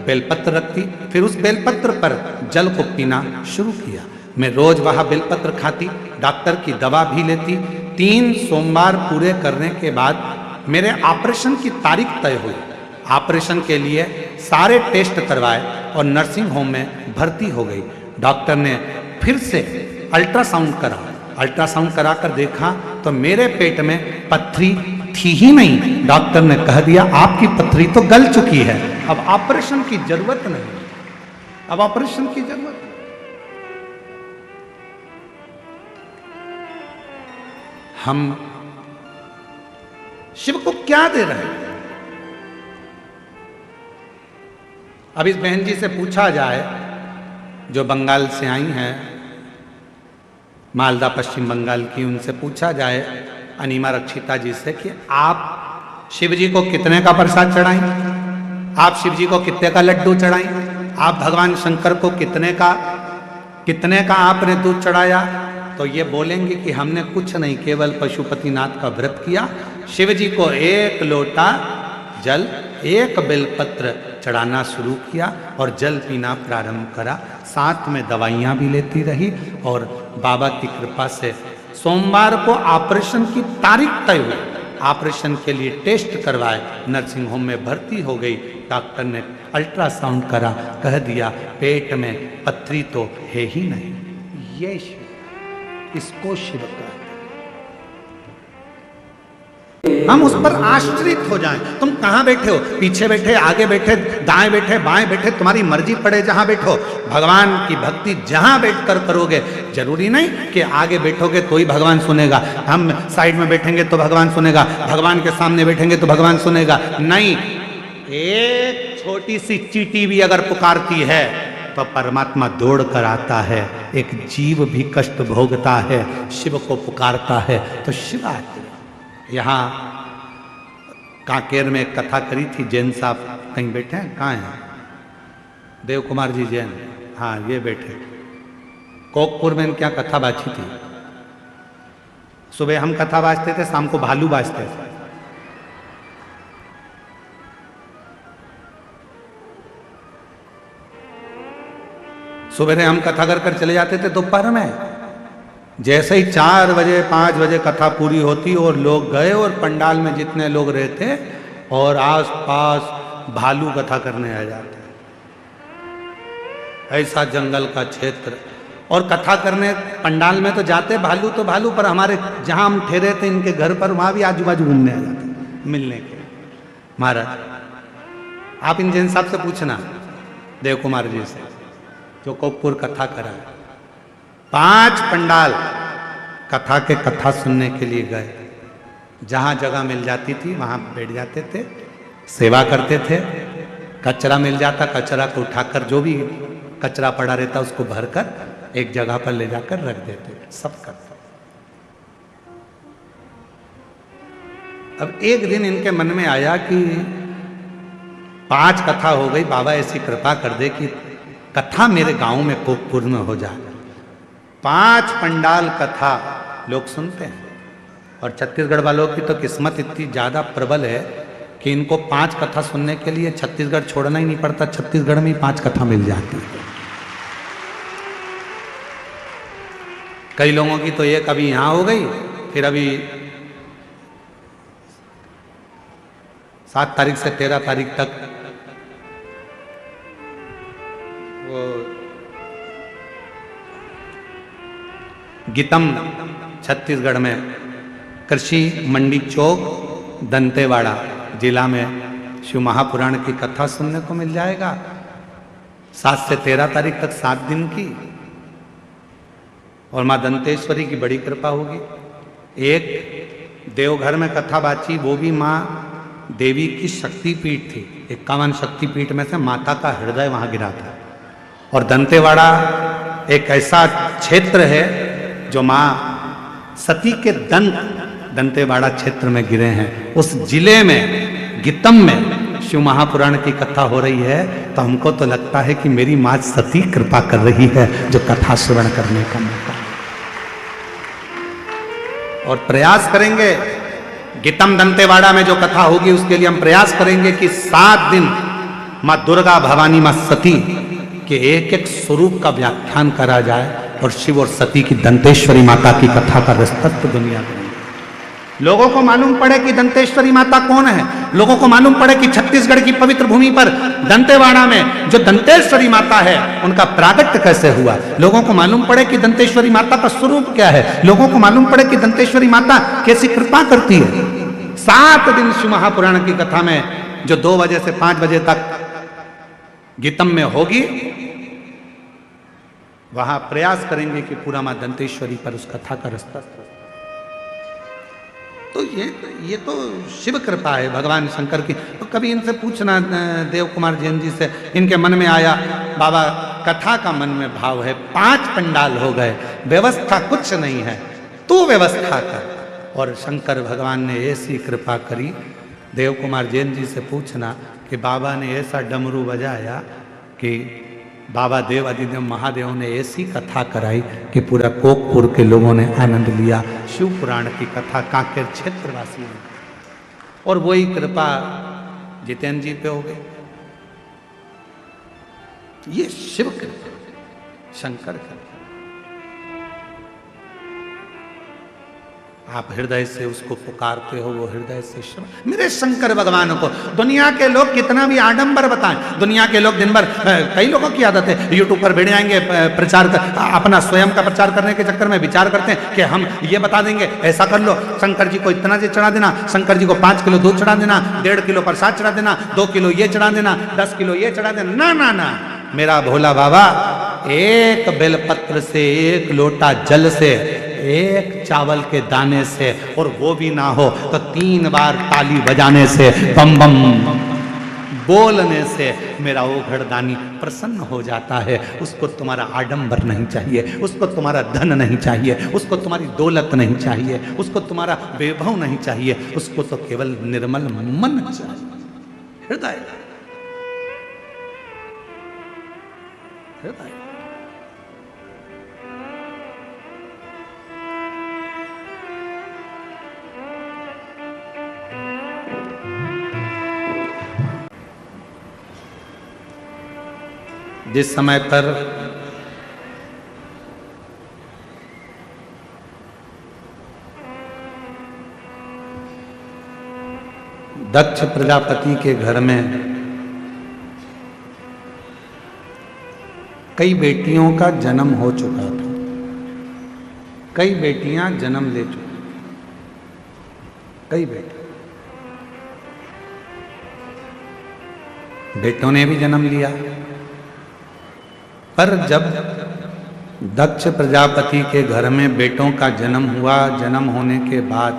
Speaker 1: बेलपत्र रखती, फिर उस बेलपत्र पर जल को पीना शुरू किया। मैं रोज वहाँ बेलपत्र खाती, डॉक्टर की दवा भी लेती। 3 सोमवार पूरे करने के बाद मेरे ऑपरेशन की तारीख तय हुई। ऑपरेशन के लिए सारे टेस्ट करवाए और नर्सिंग होम में भर्ती हो गई। डॉक्टर ने फिर से अल्ट्रासाउंड करा। अल्ट्रासाउंड कराकर देखा तो मेरे पेट में पत्थरी थी ही नहीं। डॉक्टर ने कह दिया आपकी पत्थरी तो गल चुकी है, अब ऑपरेशन की जरूरत नहीं, अब ऑपरेशन की जरूरत नहीं। हम शिव को क्या दे रहे हैं? अब इस बहन जी से पूछा जाए जो बंगाल से आई हैं, मालदा पश्चिम बंगाल की, उनसे पूछा जाए अनिमा रक्षिता जी से कि आप शिव जी को कितने का प्रसाद चढ़ाएं, आप शिव जी को कितने का लड्डू चढ़ाएं, आप भगवान शंकर को कितने का आपने दूध चढ़ाया, तो ये बोलेंगे कि हमने कुछ नहीं, केवल पशुपतिनाथ का व्रत किया। शिव जी को 1 लोटा जल, 1 बेलपत्र चढ़ाना शुरू किया और जल पीना प्रारंभ करा। साथ में दवाइयाँ भी लेती रही और बाबा की कृपा से सोमवार को ऑपरेशन की तारीख तय हुई। ऑपरेशन के लिए टेस्ट करवाए, नर्सिंग होम में भर्ती हो गई। डॉक्टर ने अल्ट्रासाउंड करा, कह दिया पेट में पत्थरी तो है ही नहीं। ये शिव, इसको शिव कहते हैं। हम उस पर आश्रित हो जाएं। तुम कहाँ बैठे हो, पीछे बैठे, आगे बैठे, दाएं बैठे, बाएं बैठे, तुम्हारी मर्जी पड़े जहां बैठो। भगवान की भक्ति जहां बैठकर करोगे, जरूरी नहीं कि आगे बैठोगे तो ही भगवान सुनेगा, हम साइड में बैठेंगे तो भगवान सुनेगा, भगवान के सामने बैठेंगे तो भगवान सुनेगा। नहीं, एक छोटी सी चींटी भी अगर पुकारती है तो परमात्मा दौड़ कर आता है। एक जीव भी कष्ट भोगता है, शिव को पुकारता है तो शिव आते हैं। यहाँ कांकेर में एक कथा करी थी, जैन साहब कहीं बैठे हैं, कहाँ हैं? देव कुमार जी जैन, हाँ ये बैठे। कोकपुर में क्या कथा बाजी थी। सुबह हम कथा बाजते थे, शाम को भालू बाजते थे। सुबह हम कथा कर चले जाते थे दोपहर में। जैसे ही 4 बजे 5 बजे कथा पूरी होती और लोग गए और पंडाल में जितने लोग रहते और आस पास भालू कथा करने आ जाते। ऐसा जंगल का क्षेत्र, और कथा करने पंडाल में तो जाते भालू तो भालू, पर हमारे जहां हम ठहरे थे इनके घर पर, वहां भी आजू बाजू घूमने आ जाते मिलने के। महाराज आप इन जैन साहब से पूछना, देव कुमार जी से, जो कोकपुर कथा करा, 5 पंडाल कथा के कथा सुनने के लिए गए। जहां जगह मिल जाती थी वहां बैठ जाते थे, सेवा करते थे। कचरा मिल जाता, कचरा को उठाकर, जो भी कचरा पड़ा रहता उसको भरकर एक जगह पर ले जाकर रख देते, सब करते। अब एक दिन इनके मन में आया कि 5 कथा हो गई, बाबा ऐसी कृपा कर दे कि कथा मेरे गांव में कोकपुर में हो जाए। 5 पंडाल कथा लोग सुनते हैं, और छत्तीसगढ़ वालों की तो किस्मत इतनी ज्यादा प्रबल है कि इनको 5 कथा सुनने के लिए छत्तीसगढ़ छोड़ना ही नहीं पड़ता, छत्तीसगढ़ में ही 5 कथा मिल जाती है। कई लोगों की तो एक अभी यहां हो गई, फिर अभी 7 तारीख से 13 तारीख तक वो गीतम छत्तीसगढ़ में कृषि मंडी चौक दंतेवाड़ा जिला में शिव महापुराण की कथा सुनने को मिल जाएगा। 7 से 13 तारीख तक 7 दिन की, और माँ दंतेश्वरी की बड़ी कृपा होगी। एक देवघर में कथा बाची, वो भी माँ देवी की शक्तिपीठ थी, 51 शक्तिपीठ में से माता का हृदय वहां गिरा था। और दंतेवाड़ा एक ऐसा क्षेत्र है जो माँ सती के दंतेवाड़ा क्षेत्र में गिरे हैं। उस जिले में गीतम में शिव महापुराण की कथा हो रही है, तो हमको तो लगता है कि मेरी माँ सती कृपा कर रही है जो कथा श्रवण करने का मौका। और प्रयास करेंगे, गीतम दंतेवाड़ा में जो कथा होगी उसके लिए हम प्रयास करेंगे कि 7 दिन माँ दुर्गा, भवानी, माँ सती के एक स्वरूप का व्याख्यान करा जाए, और शिव और सती की दंतेश्वरी माता की कथा का विस्तृत दुनिया में लोगों को मालूम पड़े कि दंतेश्वरी माता कौन है। लोगों को मालूम पड़े कि छत्तीसगढ़ की पवित्र भूमि पर दंतेवाड़ा में जो दंतेश्वरी माता है उनका प्रागट्य कैसे हुआ। लोगों को मालूम पड़े कि दंतेश्वरी माता का स्वरूप क्या है। लोगों को मालूम पड़े कि दंतेश्वरी माता कैसी कृपा करती है। 7 दिन शिव महापुराण की कथा में जो 2 बजे से 5 बजे तक गीतम में होगी, वहां प्रयास करेंगे कि पूरा मां दंतेश्वरी पर उस कथा का रास्ता। तो ये तो शिव कृपा है भगवान शंकर की। तो कभी इनसे पूछना, देव कुमार जैन जी से, इनके मन में आया बाबा कथा का मन में भाव है, 5 पंडाल हो गए, व्यवस्था कुछ नहीं है, तू व्यवस्था कर। और शंकर भगवान ने ऐसी कृपा करी। देव कुमार जैन जी से पूछना कि बाबा ने ऐसा डमरू बजाया कि बाबा देव अधिदेव महादेव ने ऐसी कथा कराई कि पूरा कोकपुर के लोगों ने आनंद लिया। शिव पुराण की कथा कांकेर क्षेत्रवासी ने, और वही कृपा जितेंद्र जी पे हो गई। ये शिव कृपा, शंकर कृपा। आप हृदय से उसको पुकारते हो, वो हृदय से शिव। मेरे शंकर भगवान को दुनिया के लोग कितना भी आडंबर बताएं, दुनिया के लोग दिन भर, कई लोगों की आदत है यूट्यूब पर बैठ जाएंगे, प्रचार कर, अपना स्वयं का प्रचार करने के चक्कर में विचार करते हैं कि हम ये बता देंगे, ऐसा कर लो, शंकर जी को इतना से चढ़ा देना, शंकर जी को 5 किलो दूध चढ़ा देना, 1.5 किलो प्रसाद चढ़ा देना, 2 किलो ये चढ़ा देना, 10 किलो ये चढ़ा देना। ना ना ना, मेरा भोला बाबा एक बेलपत्र से, एक लोटा जल से, एक चावल के दाने से, और वो भी ना हो तो 3 बार ताली बजाने से, बम बम बोलने से मेरा वो घरदानी प्रसन्न हो जाता है। उसको तुम्हारा आडंबर नहीं चाहिए, उसको तुम्हारा धन नहीं चाहिए, उसको तुम्हारी दौलत नहीं चाहिए, उसको तुम्हारा वैभव नहीं चाहिए, उसको तो केवल निर्मल मन चाहिए। हृदय हृदय जिस समय पर दक्ष प्रजापति के घर में कई बेटियों का जन्म हो चुका था, कई बेटियां जन्म ले चुकी, कई बेटों ने भी जन्म लिया। पर जब दक्ष प्रजापति के घर में बेटों का जन्म हुआ, जन्म होने के बाद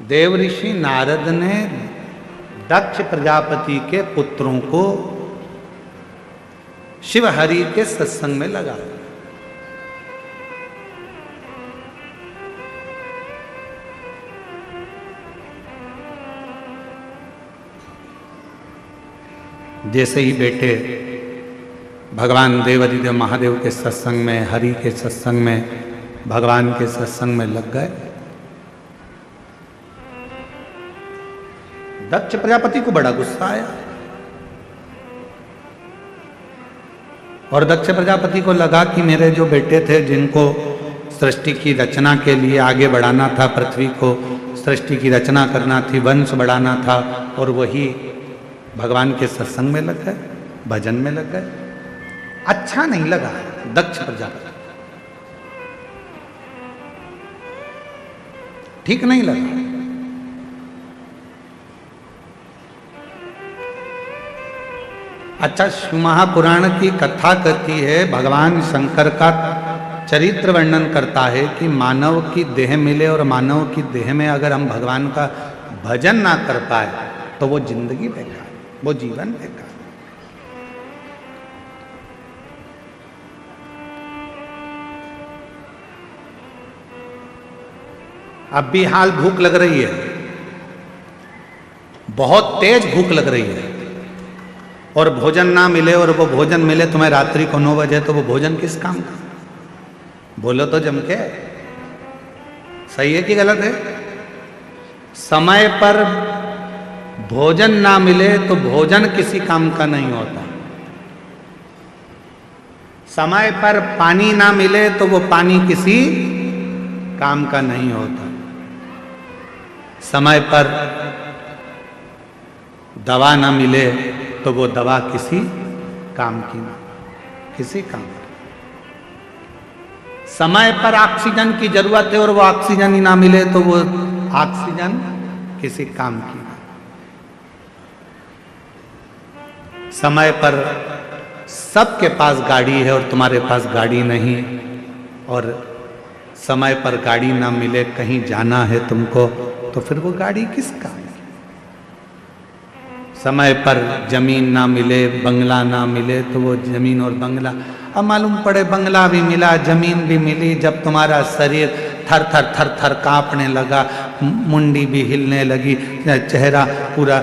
Speaker 1: देवऋषि नारद ने दक्ष प्रजापति के पुत्रों को शिवहरि के सत्संग में लगाया। जैसे ही बेटे भगवान देवाधिदेव महादेव के सत्संग में, हरि के सत्संग में, भगवान के सत्संग में लग गए, दक्ष प्रजापति को बड़ा गुस्सा आया और दक्ष प्रजापति को लगा कि मेरे जो बेटे थे जिनको सृष्टि की रचना के लिए आगे बढ़ाना था, पृथ्वी को सृष्टि की रचना करना थी, वंश बढ़ाना था, और वही भगवान के सत्संग में लग गए, भजन में लग गए। अच्छा नहीं लगा दक्ष प्रजापति, ठीक नहीं लगा। अच्छा, शिव महापुराण की कथा कहती है, भगवान शंकर का चरित्र वर्णन करता है कि मानव की देह मिले और मानव की देह में अगर हम भगवान का भजन ना कर पाए तो वो जिंदगी बेकार, वो जीवन बेकार। अब भी हाल भूख लग रही है, बहुत तेज भूख लग रही है, और भोजन ना मिले, और वो भोजन मिले तुम्हें रात्रि को 9 बजे, तो वो भोजन किस काम का? बोलो तो जम के, सही है कि गलत है? समय पर भोजन ना मिले तो भोजन किसी काम का नहीं होता। समय पर पानी ना मिले तो वो पानी किसी काम का नहीं होता। समय पर दवा ना मिले तो वो दवा किसी काम की ना, किसी काम की। समय पर ऑक्सीजन की जरूरत है और वो ऑक्सीजन ही ना मिले तो वो ऑक्सीजन किसी काम की ना। समय पर सबके पास गाड़ी है और तुम्हारे पास गाड़ी नहीं, और समय पर गाड़ी ना मिले, कहीं जाना है तुमको, तो फिर वो गाड़ी किस काम? समय पर जमीन ना मिले, बंगला ना मिले, तो वो जमीन और बंगला, अब मालूम पड़े बंगला भी मिला, जमीन भी मिली, जब तुम्हारा शरीर थर थर थर थर कांपने लगा, मुंडी भी हिलने लगी, चेहरा पूरा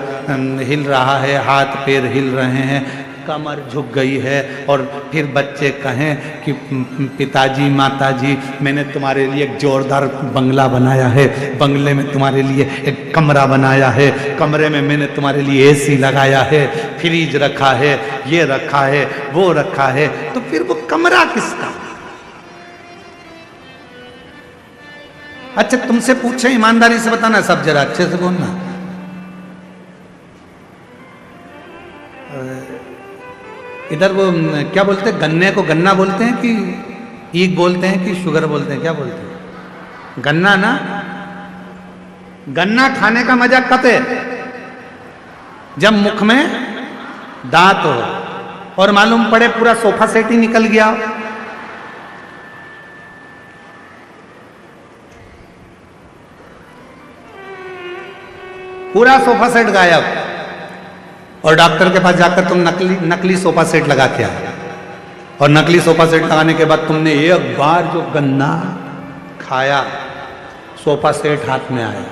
Speaker 1: हिल रहा है, हाथ पैर हिल रहे हैं, कमर झुक गई है, और फिर बच्चे कहें कि पिताजी माताजी मैंने तुम्हारे लिए एक जोरदार बंगला बनाया है, बंगले में तुम्हारे लिए एक कमरा बनाया है, कमरे में मैंने तुम्हारे लिए एसी लगाया है, फ्रिज रखा है, ये रखा है, वो रखा है, तो फिर वो कमरा किसका? अच्छा तुमसे पूछे, ईमानदारी से बताना, सब जरा अच्छे से बोलना। इधर वो क्या बोलते हैं, गन्ने को गन्ना बोलते हैं कि ईख बोलते हैं कि शुगर बोलते हैं, क्या बोलते हैं? गन्ना ना। गन्ना खाने का मजा कब है? जब मुख में दांत हो और मालूम पड़े पूरा सोफा सेट ही निकल गया। पूरा सोफा सेट गायब। और डॉक्टर के पास जाकर तुम नकली सोफा सेट लगा के आए, और नकली सोफा सेट लगाने के बाद तुमने एक बार जो गन्ना खाया, सोफा सेट हाथ में आया,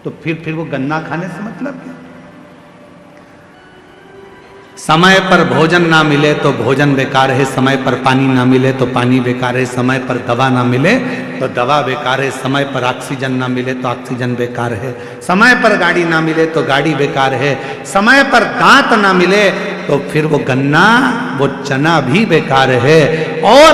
Speaker 1: तो फिर वो गन्ना खाने से मतलब क्या? समय पर भोजन ना मिले तो भोजन बेकार है, समय पर पानी ना मिले तो पानी बेकार है, समय पर दवा ना मिले तो दवा बेकार है, समय पर ऑक्सीजन ना मिले तो ऑक्सीजन बेकार है, समय पर गाड़ी ना मिले तो गाड़ी बेकार है, समय पर दांत ना मिले तो फिर वो गन्ना, वो चना भी बेकार है। और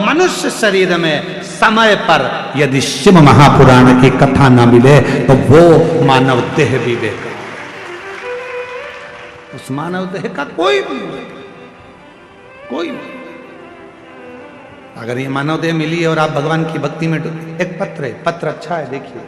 Speaker 1: मनुष्य शरीर में समय पर यदि शिव महापुराण की कथा ना मिले तो वो मानव देह भी बेकार। उस मानव देह का कोई नहीं। अगर ये मानव देह मिली है और आप भगवान की भक्ति में एक पत्र है, पत्र अच्छा है, देखिए।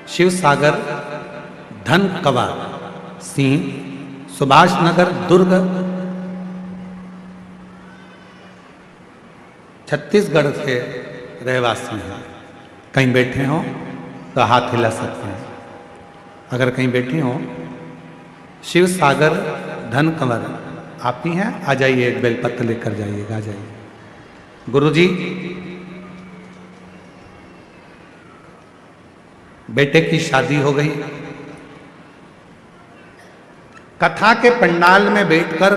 Speaker 1: शिव सागर, धन कवा सिंह, सुभाष नगर, दुर्ग, छत्तीसगढ़ के रहवासी हैं। कहीं बैठे हो तो हाथ हिला सकते हैं। अगर कहीं बैठे हो, शिव सागर, धन कंवर आप ही हैं? आ जाइए, एक बेलपत्र लेकर जाइएगा, आ जाइए। गुरुजी, बेटे की शादी हो गई, कथा के पंडाल में बैठकर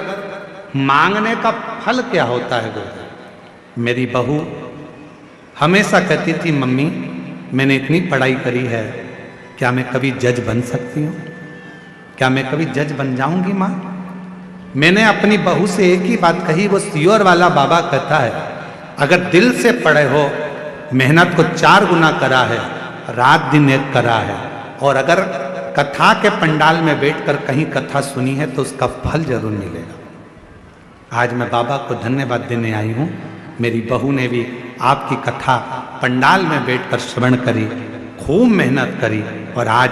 Speaker 1: मांगने का फल क्या होता है गुरुदेव? मेरी बहू हमेशा कहती थी, मम्मी मैंने इतनी पढ़ाई करी है, क्या मैं कभी जज बन सकती हूँ? क्या मैं कभी जज बन जाऊंगी माँ? मैंने अपनी बहू से एक ही बात कही, वो सियोर वाला बाबा कहता है, अगर दिल से पढ़े हो, मेहनत को 4 गुना करा है, रात दिन एक करा है, और अगर कथा के पंडाल में बैठकर कहीं कथा सुनी है तो उसका फल जरूर मिलेगा। आज मैं बाबा को धन्यवाद देने आई हूँ। मेरी बहू ने भी आपकी कथा पंडाल में बैठकर श्रवण करी, खूब मेहनत करी, और आज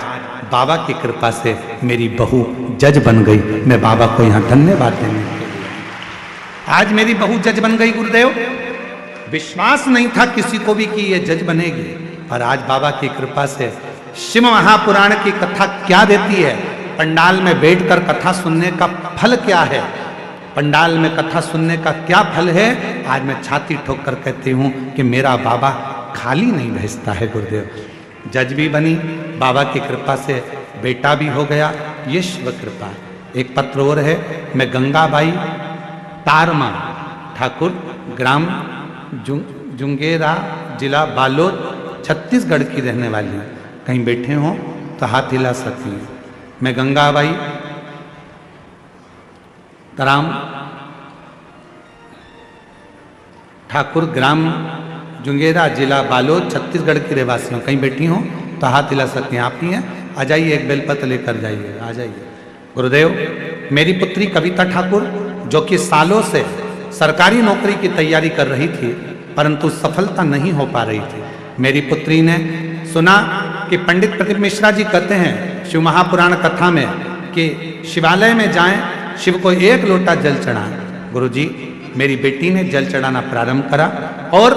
Speaker 1: बाबा की कृपा से मेरी बहू जज बन गई। मैं बाबा को यहाँ धन्यवाद देने के लिए, आज मेरी बहू जज बन गई। गुरुदेव, विश्वास नहीं था किसी को भी कि ये जज बनेगी, पर आज बाबा की कृपा से शिव महापुराण की कथा क्या देती है, पंडाल में बैठकर कथा सुनने का फल क्या है, पंडाल में कथा सुनने का क्या फल है, आज मैं छाती ठोक कर कहती हूँ कि मेरा बाबा खाली नहीं भेजता है। गुरुदेव, जज भी बनी, बाबा की कृपा से बेटा भी हो गया, ये शिव कृपा। एक पत्र और है, मैं गंगाबाई तारमा ठाकुर, ग्राम जुंगेरा, जिला बालोद, छत्तीसगढ़ की रहने वाली हूँ। कहीं बैठे हो तो हाथ हिला सकती हैं। मैं गंगाबाई ताराम ठाकुर, ग्राम जुंगेरा, जिला बालोद, छत्तीसगढ़ की रहवासी हूँ। कहीं बैठी हो तो हाथ हिला सकती हैं। आप ही हैं? आ जाइए, एक बेलपत्र लेकर जाइए, आ जाइए। गुरुदेव, मेरी पुत्री कविता ठाकुर, जो कि सालों से सरकारी नौकरी की तैयारी कर रही थी, परंतु सफलता नहीं हो पा रही थी, मेरी पुत्री ने सुना कि पंडित प्रदीप मिश्रा जी कहते हैं शिव महापुराण कथा में कि शिवालय में जाएं, शिव को 1 लोटा जल चढ़ाएं। गुरुजी, मेरी बेटी ने जल चढ़ाना प्रारंभ करा, और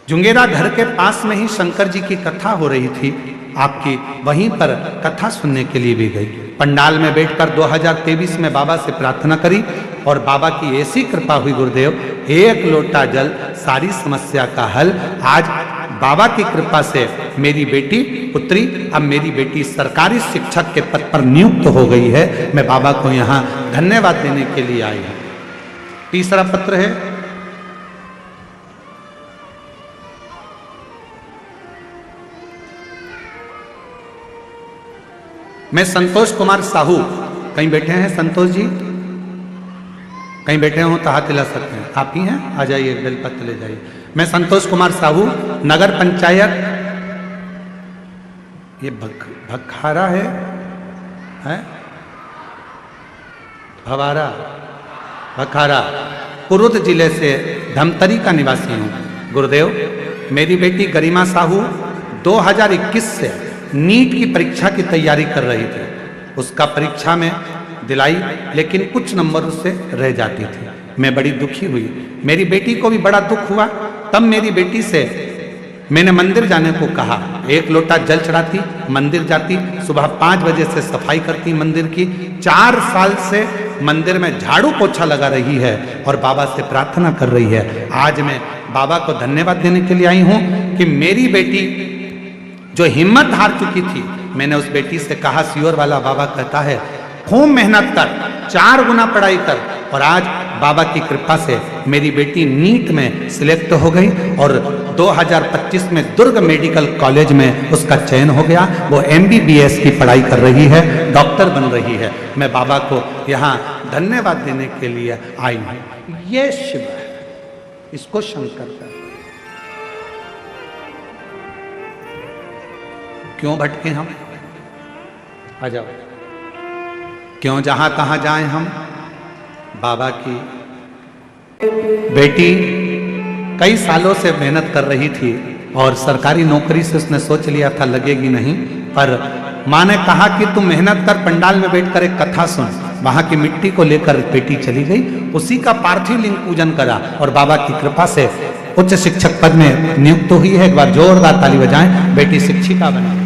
Speaker 1: जुंगेरा घर के पास में ही शंकर जी की कथा हो रही थी आपकी, वहीं पर कथा सुनने के लिए भी गई। पंडाल में बैठकर 2023 में बाबा से प्रार्थना करी, और बाबा की ऐसी कृपा हुई गुरुदेव, 1 लोटा जल, सारी समस्या का हल। आज बाबा की कृपा से मेरी बेटी पुत्री, अब मेरी बेटी सरकारी शिक्षक के पद पर नियुक्त हो गई है। मैं बाबा को यहाँ धन्यवाद देने के लिए आई हूँ। तीसरा पत्र है, मैं संतोष कुमार साहू, कहीं बैठे हैं संतोष जी? कहीं बैठे हो तो हाथ हिला सकते हैं। आप ही हैं? आ जाइए, बेलपत्र ले जाइए। मैं संतोष कुमार साहू, नगर पंचायत, ये भखारा है, है भवारा भखारा कुरुद जिले से धमतरी का निवासी हूँ। गुरुदेव, मेरी बेटी गरिमा साहू 2021 से नीट की परीक्षा की तैयारी कर रही थी। उसका परीक्षा में दिलाई, लेकिन कुछ नंबर उससे रह जाती थी। मैं बड़ी दुखी हुई। मेरी बेटी को भी बड़ा दुख हुआ। तब मेरी बेटी से मैंने मंदिर जाने को कहा। 1 लोटा जल चढ़ाती, मंदिर जाती, सुबह 5 बजे से सफाई करती मंदिर की। 4 साल से मंदिर में झाड़ू पोछा लगा रही है और बाबा से प्रार्थना कर रही है। आज मैं बाबा को धन्यवाद देने के लिए आई हूँ कि मेरी बेटी जो हिम्मत हार चुकी थी, मैंने उस बेटी से कहा, सियोर वाला बाबा कहता है खूब मेहनत कर, 4 गुना पढ़ाई कर। और आज बाबा की कृपा से मेरी बेटी नीट में सिलेक्ट हो गई और 2025 में दुर्ग मेडिकल कॉलेज में उसका चयन हो गया। वो MBBS की पढ़ाई कर रही है, डॉक्टर बन रही है। मैं बाबा को यहाँ धन्यवाद देने के लिए आई हूँ। ये शिव है, इसको शंकर का। क्यों भटके हम? आ जाओ। क्यों जहां तहां जाएं हम? बाबा की बेटी कई सालों से मेहनत कर रही थी और सरकारी नौकरी से उसने सोच लिया था लगेगी नहीं, पर माँ ने कहा कि तुम मेहनत कर, पंडाल में बैठकर एक कथा सुन। वहां की मिट्टी को लेकर बेटी चली गई, उसी का पार्थिव लिंग पूजन करा और बाबा की कृपा से उच्च शिक्षक पद में नियुक्त हुई है। एक बार जोरदार ताली बजाएं। बेटी शिक्षिका बनी।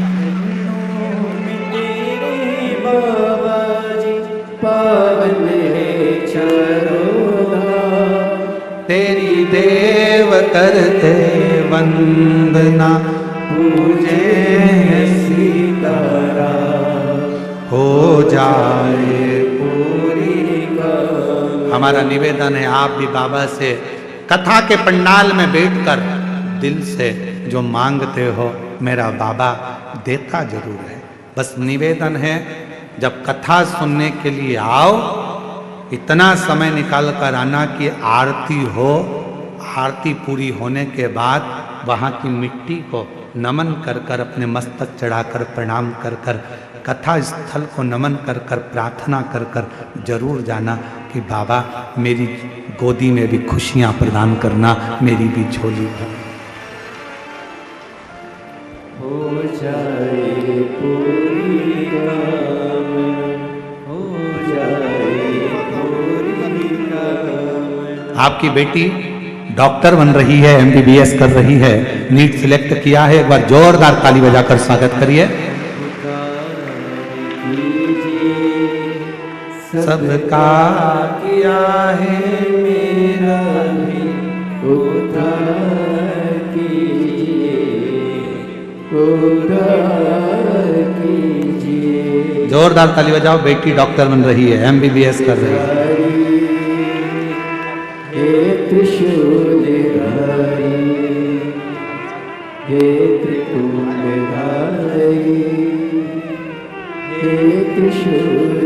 Speaker 1: तेरी देव करते वंदना, पूजे सीतारा, हो जाए पूरी का। हमारा निवेदन है, आप भी बाबा से कथा के पंडाल में बैठकर दिल से जो मांगते हो, मेरा बाबा देता जरूर है। बस निवेदन है, जब कथा सुनने के लिए आओ, इतना समय निकाल कर आना कि आरती हो। आरती पूरी होने के बाद वहाँ की मिट्टी को नमन कर कर, अपने मस्तक चढ़ाकर प्रणाम कर कर, कथा स्थल को नमन कर कर, प्रार्थना कर कर जरूर जाना कि बाबा मेरी गोदी में भी खुशियाँ प्रदान करना, मेरी भी झोली भर
Speaker 2: हो जाए पूरी काम, हो जाए पूरी काम।
Speaker 1: आपकी बेटी डॉक्टर बन रही है, MBBS कर रही है, नीट सिलेक्ट किया है। एक बार जोरदार ताली बजाकर स्वागत करिए। सबका
Speaker 2: किया है मेरा भी उद्धार कीजिए, उद्धार कीजिए।
Speaker 1: जोरदार ताली बजाओ। बेटी डॉक्टर बन रही है, MBBS कर रही है।
Speaker 2: हे त्रिशूलधारी, हे त्रिपुंडधारी, हे त्रिशूलधारी।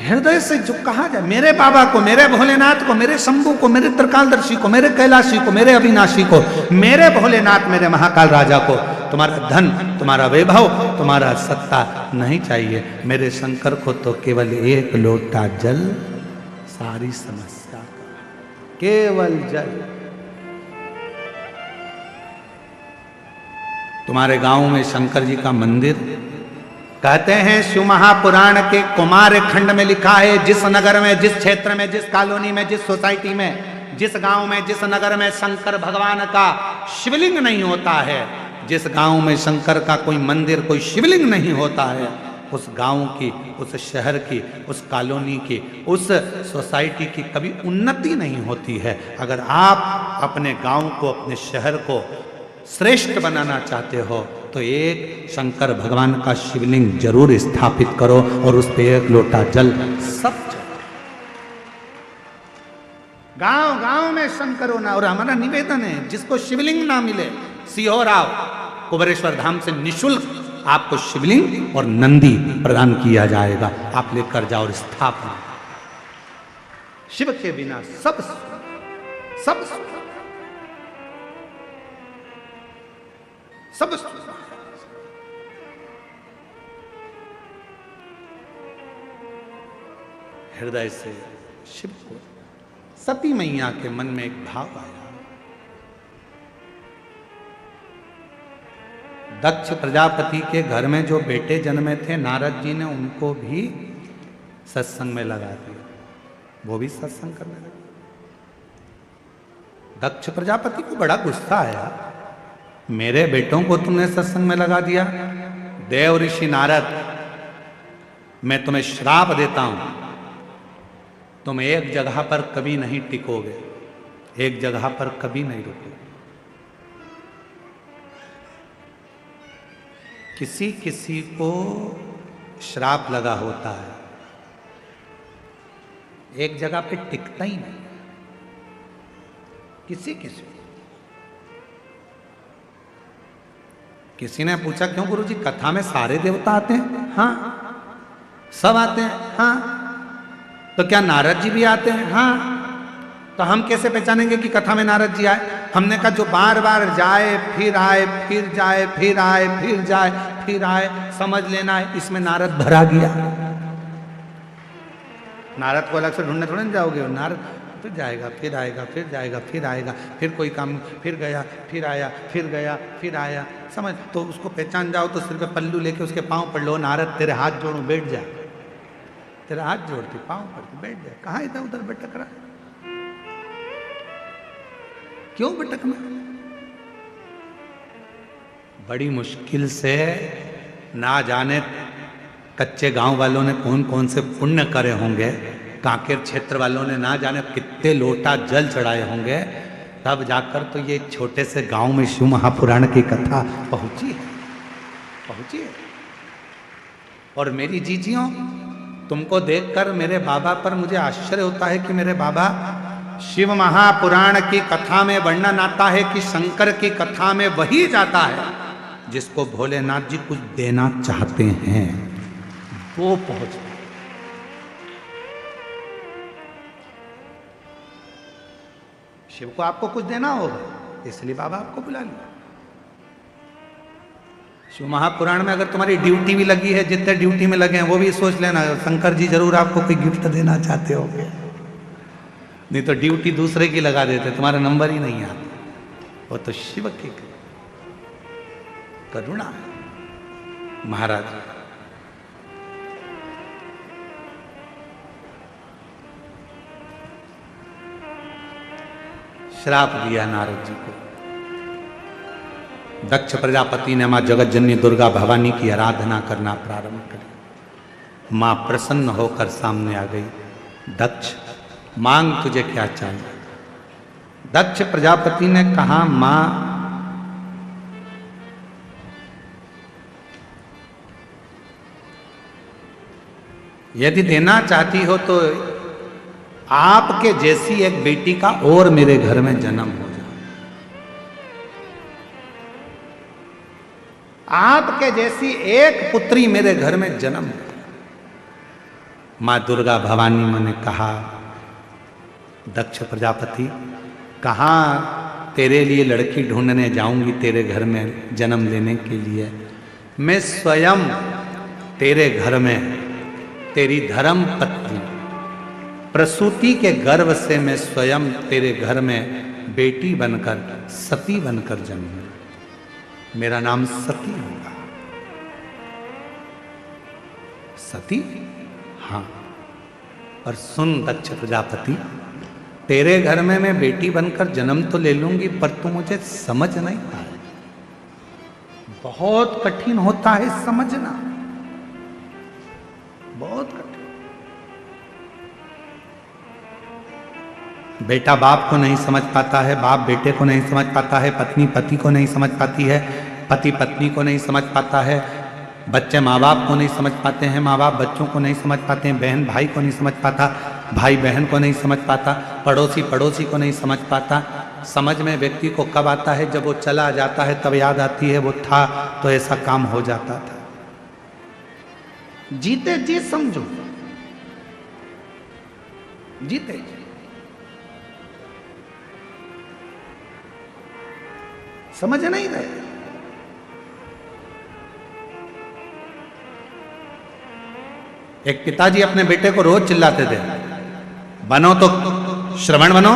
Speaker 1: हृदय से जो कहा जाए, मेरे बाबा को, मेरे भोलेनाथ को, मेरे शंभू को, मेरे त्रिकालदर्शी को, मेरे कैलाशी को, मेरे अविनाशी को, मेरे भोलेनाथ, मेरे महाकाल राजा को तुम्हारा धन, तुम्हारा वैभव, तुम्हारा सत्ता नहीं चाहिए। मेरे शंकर को तो केवल 1 लोटा जल सारी समस्या, केवल जल। तुम्हारे गांव में शंकर जी का मंदिर, कहते हैं शिव महापुराण के कुमार खंड में लिखा है, जिस नगर में, जिस क्षेत्र में, जिस कॉलोनी में, जिस सोसाइटी में, जिस गांव में, जिस नगर में शंकर भगवान का शिवलिंग नहीं होता है, जिस गांव में शंकर का कोई मंदिर, कोई शिवलिंग नहीं होता है, उस गांव की, उस शहर की, उस कॉलोनी की, उस सोसाइटी की कभी उन्नति नहीं होती है। अगर आप अपने गांव को, अपने शहर को श्रेष्ठ बनाना चाहते हो तो एक शंकर भगवान का शिवलिंग जरूर स्थापित करो और उस पे 1 लोटा जल सब गांव गांव में शंकर होना। और हमारा निवेदन है, जिसको शिवलिंग ना मिले, सीहोर आओ, कुबेरेश्वर धाम से निशुल्क आपको शिवलिंग और नंदी प्रदान किया जाएगा। आप लेकर जाओ और स्थापना। शिव के बिना सब सब सब हृदय से शिव को। सती मैया के मन में एक भाव आया। दक्ष प्रजापति के घर में जो बेटे जन्मे थे, नारद जी ने उनको भी सत्संग में लगा दिया, वो भी सत्संग करने लगे। दक्ष प्रजापति को बड़ा गुस्सा आया, मेरे बेटों को तुमने सत्संग में लगा दिया। देव ऋषि नारद, मैं तुम्हें श्राप देता हूं, तुम एक जगह पर कभी नहीं टिकोगे, एक जगह पर कभी नहीं रुकोगे। किसी किसी को श्राप लगा होता है, एक जगह पे टिकता ही नहीं, किसी किसी को। किसी ने पूछा, क्यों गुरुजी, कथा में सारे देवता आते हैं? हाँ। सब आते हैं? हाँ। तो क्या नारद जी भी आते हैं? हाँ। तो हम कैसे पहचानेंगे कि कथा में नारद जी आए? हमने कहा जो बार बार जाए फिर आए, फिर जाए फिर आए, फिर जाए फिर आए, समझ लेना है इसमें नारद भरा गया। नारद को अलग से ढूंढने थोड़े जाओगे, नारद फिर जाएगा, फिर आएगा, फिर जाएगा, फिर आएगा, फिर कोई काम, फिर गया, फिर आया, फिर गया, फिर आया, समझ। तो उसको पहचान जाओ तो सिर पे पल्लू लेके उसके पांव पड़ लो, नारद तेरे हाथ जोड़ूं, बैठ जा। तेरा हाथ जोड़ती, पांव पड़ती, बैठ जा। कहाँ इधर उधर भटक रहा, क्यों भटकना? बड़ी मुश्किल से, ना जाने कच्चे गांव वालों ने कौन कौन से पुण्य करे होंगे, कांकेर क्षेत्र वालों ने ना जाने कितने लोटा जल चढ़ाए होंगे, तब जाकर तो ये छोटे से गांव में शिव महापुराण की कथा पहुंची है। और मेरी जीजियों, तुमको देखकर मेरे बाबा पर मुझे आश्चर्य होता है कि मेरे बाबा शिव महापुराण की कथा में वर्णन आता है कि शंकर की कथा में वही जाता है जिसको भोलेनाथ जी कुछ देना चाहते हैं, वो पहुंच। शिव को आपको कुछ देना होगा, इसलिए बाबा आपको बुला लिया। शिव महापुराण में अगर तुम्हारी ड्यूटी भी लगी है, जितने ड्यूटी में लगे हैं वो भी सोच लेना, शंकर जी जरूर आपको कोई गिफ्ट देना चाहते होंगे, नहीं तो ड्यूटी दूसरे की लगा देते, तुम्हारा नंबर ही नहीं आता। वो तो शिव की करुणा है। महाराज श्राप दिया नारद जी को। दक्ष प्रजापति ने मां जगत जननी दुर्गा भवानी की आराधना करना प्रारंभ करी। मां प्रसन्न होकर सामने आ गई, दक्ष मांग तुझे क्या चाहिए? दक्ष प्रजापति ने कहा, मां यदि देना चाहती हो तो आपके जैसी एक बेटी का और मेरे घर में जन्म हो जाए। आपके जैसी एक पुत्री मेरे घर में जन्म हो। मां दुर्गा भवानी ने कहा, दक्ष प्रजापति, कहाँ तेरे लिए लड़की ढूंढने जाऊंगी तेरे घर में जन्म लेने के लिए? मैं स्वयं तेरे घर में तेरी धर्म पत्नी प्रसूति के गर्भ से मैं स्वयं तेरे घर में बेटी बनकर, सती बनकर जन्मी। मेरा नाम सती होगा। सती? हाँ। और सुन दक्ष प्रजापति, तेरे घर में मैं बेटी बनकर जन्म तो ले लूंगी, पर तू मुझे समझ नहीं पाए। बहुत कठिन होता है समझना, बहुत कठिन। बेटा बाप को नहीं समझ पाता है, बाप बेटे को नहीं समझ पाता है, पत्नी पति को नहीं समझ पाती है, पति पत्नी को नहीं समझ पाता है, बच्चे माँ बाप को नहीं समझ पाते हैं, माँ बाप बच्चों को नहीं समझ पाते हैं, बहन भाई को नहीं समझ पाता, भाई बहन को नहीं समझ पाता, पड़ोसी पड़ोसी को नहीं समझ पाता। समझ में व्यक्ति को कब आता है? जब वो चला जाता है तब याद आती है वो था तो ऐसा काम हो जाता था। जीते जी समझो, जीते जी। समझ नहीं रहे। एक पिताजी अपने बेटे को रोज चिल्लाते थे, बनो तो श्रवण बनो,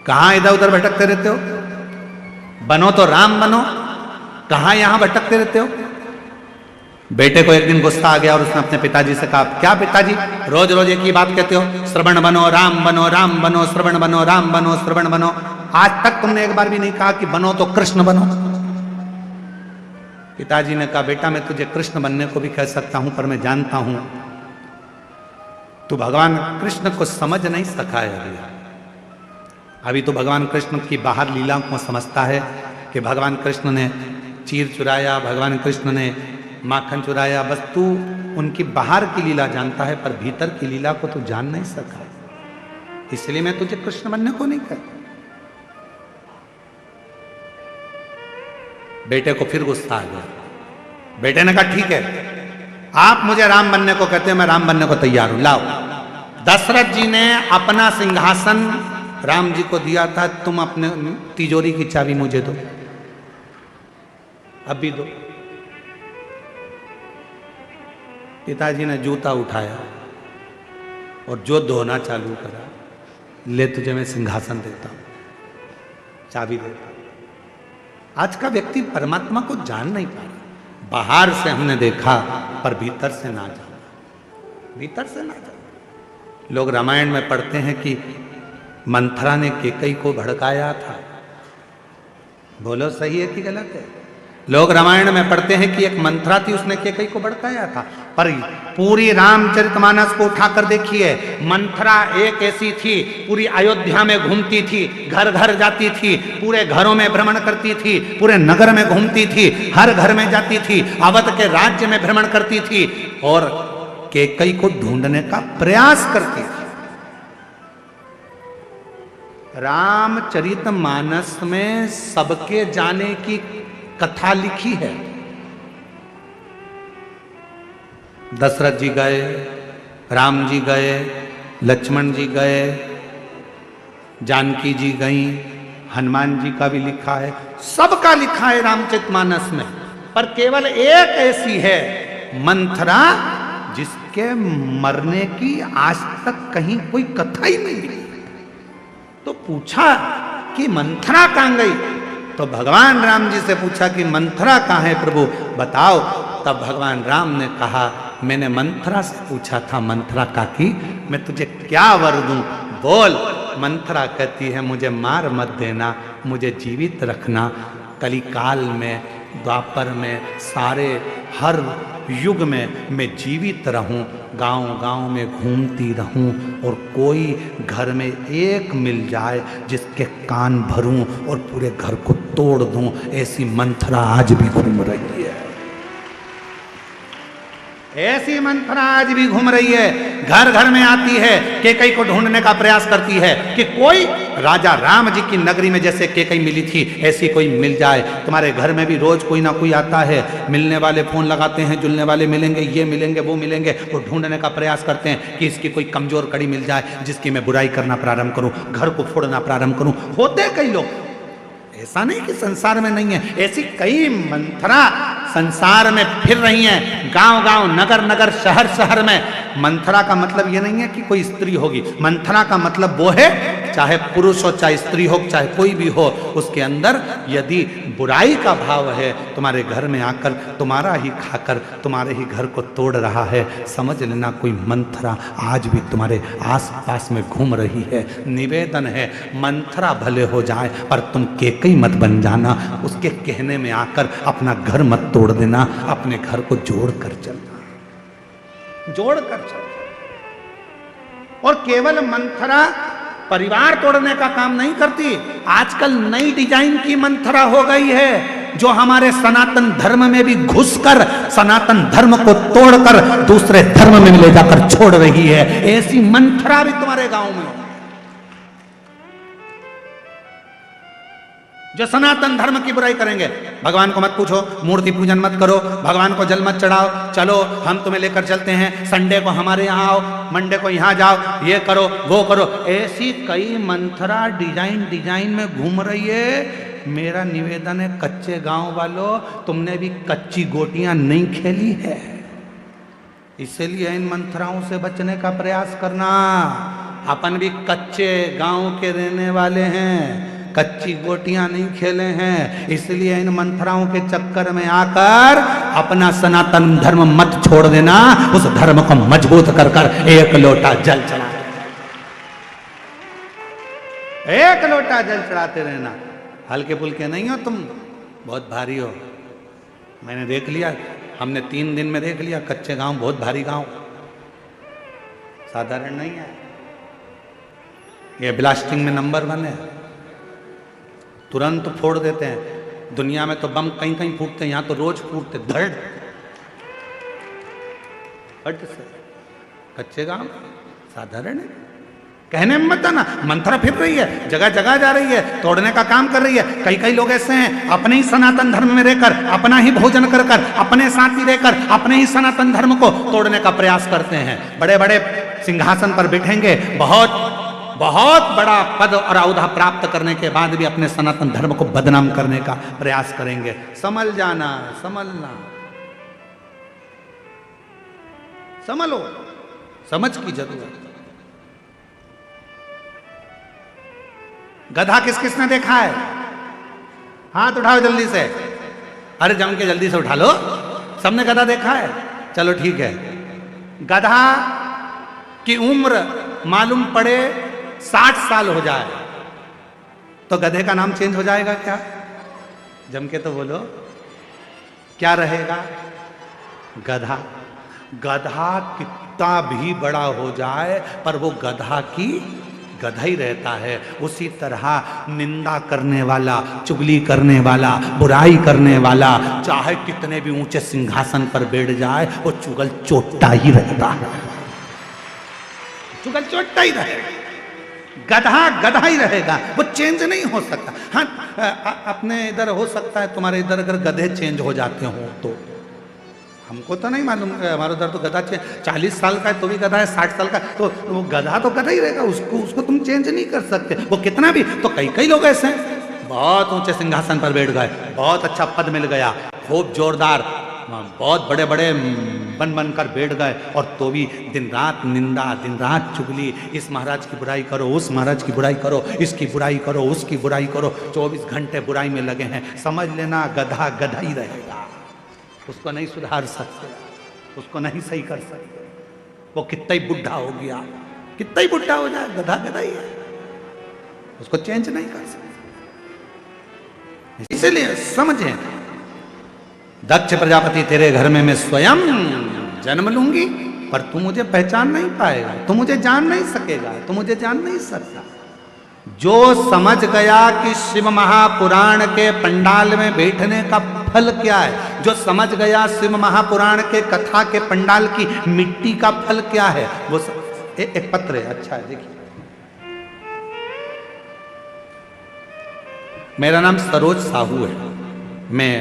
Speaker 1: कहां इधर उधर भटकते रहते हो, बनो तो राम बनो, कहां यहां भटकते रहते हो। बेटे को एक दिन गुस्सा आ गया और उसने अपने पिताजी से कहा, क्या पिताजी रोज रोज एक ही बात कहते हो, श्रवण बनो राम बनो, राम बनो श्रवण बनो, राम बनो श्रवण बनो, आज तक तुमने एक बार भी नहीं कहा कि बनो तो कृष्ण बनो। पिताजी ने कहा, बेटा मैं तुझे कृष्ण बनने को भी कह सकता हूं, पर मैं जानता हूं तू भगवान कृष्ण को समझ नहीं सका है। अभी तो भगवान कृष्ण की बाहर लीला को समझता है कि भगवान कृष्ण ने चीर चुराया, भगवान कृष्ण ने माखन चुराया, बस तू उनकी बाहर की लीला जानता है पर भीतर की लीला को तू जान नहीं सका, इसलिए मैं तुझे कृष्ण बनने को नहीं कहता। बेटे को फिर गुस्सा आ गया। बेटे ने कहा, ठीक है आप मुझे राम बनने को कहते हो, मैं राम बनने को तैयार हूं, लाओ। दशरथ जी ने अपना सिंहासन राम जी को दिया था, तुम अपने तिजोरी की चाबी मुझे दो, अभी दो। पिताजी ने जूता उठाया और जो धोना चालू करा, ले तुझे मैं सिंहासन देता हूं, चाबी देता हूं। आज का व्यक्ति परमात्मा को जान नहीं पा रहा। बाहर से हमने देखा पर भीतर से ना जाना, भीतर से ना जाना। लोग रामायण में पढ़ते हैं कि मंथरा ने केकई को भड़काया था, बोलो सही है कि गलत है। लोग रामायण में पढ़ते हैं कि एक मंथरा थी, उसने केकई को भड़काया था, पर पूरी रामचरितमानस को उठाकर देखिए, मंथरा एक ऐसी थी, पूरी अयोध्या में घूमती थी, घर घर जाती थी, पूरे घरों में भ्रमण करती थी, पूरे नगर में घूमती थी, हर घर में जाती थी, अवध के राज्य में भ्रमण करती थी और केकई को ढूंढने का प्रयास करती थी। रामचरितमानस में सबके जाने की कथा लिखी है। दशरथ जी गए, राम जी गए, लक्ष्मण जी गए, जानकी जी गई, हनुमान जी का भी लिखा है, सबका लिखा है रामचरितमानस में। पर केवल एक ऐसी है मंथरा जिसके मरने की आज तक कहीं कोई कथा ही नहीं मिली। तो पूछा कि मंथरा कहां गई, तो भगवान राम जी से पूछा कि मंथरा कहाँ है प्रभु बताओ। तब भगवान राम ने कहा, मैंने मंथरा से पूछा था, मंथरा का कि मैं तुझे क्या वर दूं, बोल। मंथरा कहती है, मुझे मार मत देना, मुझे जीवित रखना, कलिकाल में, द्वापर में, सारे हर युग में मैं जीवित रहूं, गांव गांव में घूमती रहूं और कोई घर में एक मिल जाए जिसके कान भरूं और पूरे घर को तोड़ दूं, ऐसी मंथरा आज भी घूम रही है। ऐसी मंथरा आज भी घूम रही है, घर घर में आती है, केकई को ढूंढने का प्रयास करती है कि कोई राजा राम जी की नगरी में जैसे केकई मिली थी ऐसी कोई मिल जाए। तुम्हारे घर में भी रोज कोई ना कोई आता है, मिलने वाले फोन लगाते हैं, जुलने वाले मिलेंगे, ये मिलेंगे वो मिलेंगे, वो ढूंढने का प्रयास करते हैं कि इसकी कोई कमजोर कड़ी मिल जाए जिसकी मैं बुराई करना प्रारंभ करूं, घर को फोड़ना प्रारंभ करूं। होते कई लोग, ऐसा नहीं कि संसार में नहीं है, ऐसी कई मंथरा संसार में फिर रही हैं, गांव गांव, नगर नगर, शहर शहर में। मंथरा का मतलब ये नहीं है कि कोई स्त्री होगी, मंथरा का मतलब वो है चाहे पुरुष हो, चाहे स्त्री हो, चाहे कोई भी हो, उसके अंदर यदि बुराई का भाव है, तुम्हारे घर में आकर तुम्हारा ही खाकर तुम्हारे ही घर को तोड़ रहा है, समझ लेना कोई मंथरा आज भी तुम्हारे आसपास में घूम रही है। निवेदन है, मंथरा भले हो जाए पर तुम केकई मत बन जाना, उसके कहने में आकर अपना घर मत तोड़ देना, अपने घर को जोड़ कर चलना, जोड़ कर चलना। और केवल मंथरा परिवार तोड़ने का काम नहीं करती, आजकल नई डिजाइन की मंथरा हो गई है जो हमारे सनातन धर्म में भी घुसकर सनातन धर्म को तोड़कर दूसरे धर्म में ले जाकर छोड़ रही है। ऐसी मंथरा भी तुम्हारे गांव में जो सनातन धर्म की बुराई करेंगे। भगवान को मत पूछो, मूर्ति पूजन मत करो, भगवान को जल मत चढ़ाओ, चलो हम तुम्हें लेकर चलते हैं, संडे को हमारे यहाँ आओ, मंडे को यहाँ जाओ, ये करो वो करो। ऐसी कई मंथरा डिजाइन डिजाइन में घूम रही है। मेरा निवेदन है, कच्चे गांव वालों, तुमने भी कच्ची गोटियां नहीं खेली है। इसलिए इन मंत्राओं से बचने का प्रयास करना। अपन भी कच्चे गांव के रहने वाले हैं, कच्ची गोटियां नहीं खेले हैं, इसलिए इन मंत्राओं के चक्कर में आकर अपना सनातन धर्म मत छोड़ देना। उस धर्म को मजबूत कर कर एक लोटा जल चढ़ा, एक लोटा जल चढ़ाते रहना। हल्के फुल्के नहीं हो तुम, बहुत भारी हो। मैंने देख लिया, हमने 3 दिन में देख लिया, कच्चे गांव बहुत भारी गांव, साधारण नहीं है। ये ब्लास्टिंग में नंबर 1 है, तुरंत फोड़ देते हैं। दुनिया में तो बम कहीं कहीं फूटते हैं, यहां तो रोज फूटते, धड़ फट से। कच्चे गांव साधारण है, कहने में मत आना। मंत्र फिर रही है, जगह जगह जा रही है, तोड़ने का काम कर रही है। कई कई लोग ऐसे हैं, अपने ही सनातन धर्म में रहकर, अपना ही भोजन कर कर, अपने साथ ही रहकर, अपने ही सनातन धर्म को तोड़ने का प्रयास करते हैं। बड़े बड़े सिंहासन पर बैठेंगे, बहुत बहुत बड़ा पद और औहदा प्राप्त करने के बाद भी अपने सनातन धर्म को बदनाम करने का प्रयास करेंगे। संभल जाना, संभलना, संभलो, समझ की जरूरत। गधा किस किसने देखा है? हाथ उठाओ जल्दी से। अरे जम के जल्दी से उठा लो, सबने गधा देखा है? चलो ठीक है। गधा की उम्र मालूम पड़े 60 साल हो जाए तो गधे का नाम चेंज हो जाएगा क्या? जम के तो बोलो, क्या रहेगा? गधा। गधा कितना भी बड़ा हो जाए पर वो गधा की गधा ही रहता है। उसी तरह निंदा करने वाला, चुगली करने वाला, बुराई करने वाला चाहे कितने भी ऊंचे सिंहासन पर बैठ जाए, वो चुगल चोटा ही रहता है, चुगल चोटा ही रहेगा। गधा गधा ही रहेगा, वो चेंज नहीं हो सकता। हाँ, अपने इधर हो सकता है, तुम्हारे इधर अगर गधे चेंज हो जाते हो तो हमको तो नहीं मालूम। हमारे उधर तो गधा 40 साल का है तो भी गधा है, 60 साल का तो वो गधा तो गधा ही रहेगा, उसको तुम चेंज नहीं कर सकते। वो कितना भी, तो कई लोग ऐसे हैं, बहुत ऊंचे सिंहासन पर बैठ गए, बहुत अच्छा पद मिल गया, खूब जोरदार, बहुत बड़े बड़े बनकर बैठ गए, और तो भी दिन रात निंदा, दिन रात चुगली, इस महाराज की बुराई करो, उस महाराज की बुराई करो, इसकी बुराई करो, उसकी बुराई करो, 24 घंटे बुराई में लगे हैं। समझ लेना गधा गधा ही रहेगा, उसको नहीं सुधार सकते, उसको नहीं सही कर सकते। वो कितना ही बुढ़ा हो गया, कितना ही बुढ़ा हो जाए, गधा गधा ही है, उसको चेंज नहीं कर सकते। इसलिए समझें, दक्ष प्रजापति तेरे घर में मैं स्वयं जन्म लूंगी, पर तू मुझे पहचान नहीं पाएगा, तू मुझे जान नहीं सकेगा, तू मुझे जान नहीं सकता। जो समझ गया कि शिव महापुराण के पंडाल में बैठने का फल क्या है, जो समझ गया शिव महापुराण के कथा के पंडाल की मिट्टी का फल क्या है, वो एक पत्र है, अच्छा है, देखिए। मेरा नाम सरोज साहू है, मैं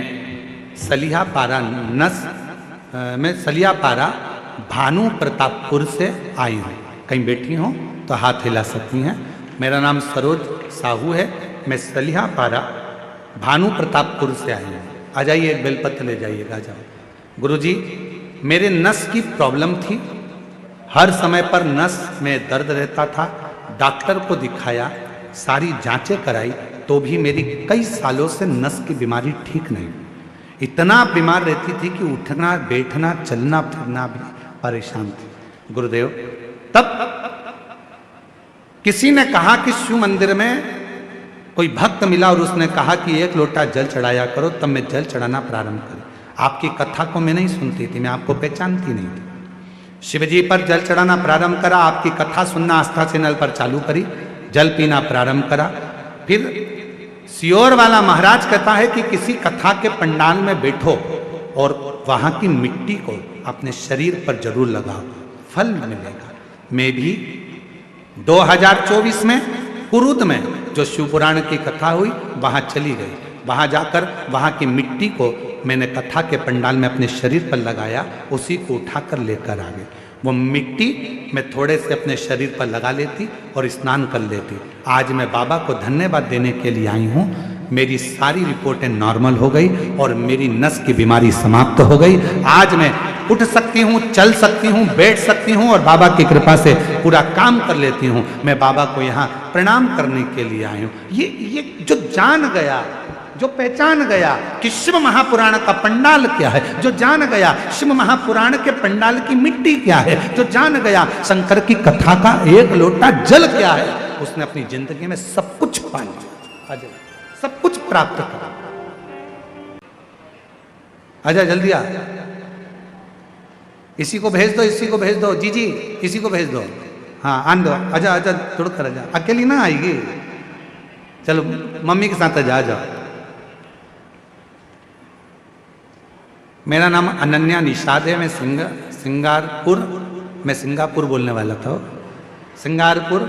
Speaker 1: सलियापारा मैं सलियापारा भानु प्रतापपुर से आई हूँ। कहीं बैठी हूँ तो हाथ हिला सकती हैं। मेरा नाम सरोज साहू है, मैं सलियापारा भानु प्रतापपुर से आई हूँ। आ जाइए, एक बेलपत्र ले जाइएगा, जाओ। गुरुजी, मेरे नस की प्रॉब्लम थी, हर समय पर नस में दर्द रहता था, डॉक्टर को दिखाया, सारी जांचें कराई, तो भी मेरी कई सालों से नस की बीमारी ठीक नहीं। इतना बीमार रहती थी कि उठना बैठना चलना फिरना भी परेशान थी। गुरुदेव, तब किसी ने कहा कि शिव मंदिर में कोई भक्त मिला और उसने कहा कि 1 लोटा जल चढ़ाया करो, तब मैं जल चढ़ाना प्रारंभ करी। आपकी कथा को मैं नहीं सुनती थी, मैं आपको पहचानती नहीं थी। शिवजी पर जल चढ़ाना प्रारंभ करा, आपकी कथा सुनना आस्था चैनल पर चालू करी, जल पीना प्रारंभ करा। फिर सियोर वाला महाराज कहता है कि किसी कथा के पंडाल में बैठो और वहां की मिट्टी को अपने शरीर पर जरूर लगाओ, फल मिलेगा। मैं भी 2024 में कुरुद में जो शिवपुराण की कथा हुई वहां चली गई, वहां जाकर वहां की मिट्टी को मैंने कथा के पंडाल में अपने शरीर पर लगाया, उसी को उठाकर लेकर आ गई। वो मिट्टी मैं थोड़े से अपने शरीर पर लगा लेती और स्नान कर लेती। आज मैं बाबा को धन्यवाद देने के लिए आई हूँ। मेरी सारी रिपोर्टें नॉर्मल हो गई और मेरी नस की बीमारी समाप्त हो गई। आज मैं उठ सकती हूँ, चल सकती हूँ, बैठ सकती हूँ और बाबा की कृपा से पूरा काम कर लेती हूँ। मैं बाबा को यहाँ प्रणाम करने के लिए आई हूँ। ये जो जान गया, जो पहचान गया कि शिव महापुराण का पंडाल क्या है, जो जान गया शिव महापुराण के पंडाल की मिट्टी क्या है, जो जान गया शंकर की कथा का एक लोटा जल क्या है, उसने अपनी जिंदगी में सब कुछ पा लिया, सब कुछ प्राप्त करा। आजा जल्दी आ, इसी को भेज दो, इसी को भेज दो, जी जी इसी को भेज दो, हाँ आन दो, आजा आजा जुड़ कर आजा, अकेली ना आएगी, चलो मम्मी के साथ आजा, आ जाओ। मेरा नाम अनन्या निषाद है, मैं सिंगापुर बोलने वाला था। सिंगारपुर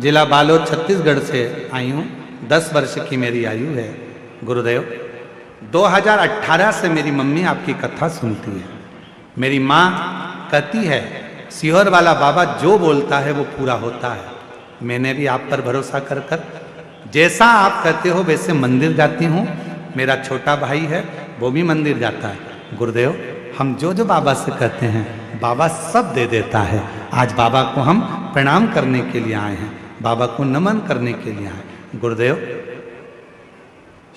Speaker 1: जिला बालोद छत्तीसगढ़ से आई हूँ। 10 वर्ष की मेरी आयु है गुरुदेव। 2018 से मेरी मम्मी आपकी कथा सुनती है। मेरी माँ कहती है सिहोर वाला बाबा जो बोलता है वो पूरा होता है। मैंने भी आप पर भरोसा कर कर जैसा आप कहते हो वैसे मंदिर जाती हूँ। मेरा छोटा भाई है वो भी मंदिर जाता है। गुरुदेव हम जो जो बाबा से कहते हैं बाबा सब दे देता है। आज बाबा को हम प्रणाम करने के लिए आए हैं, बाबा को नमन करने के लिए आए। गुरुदेव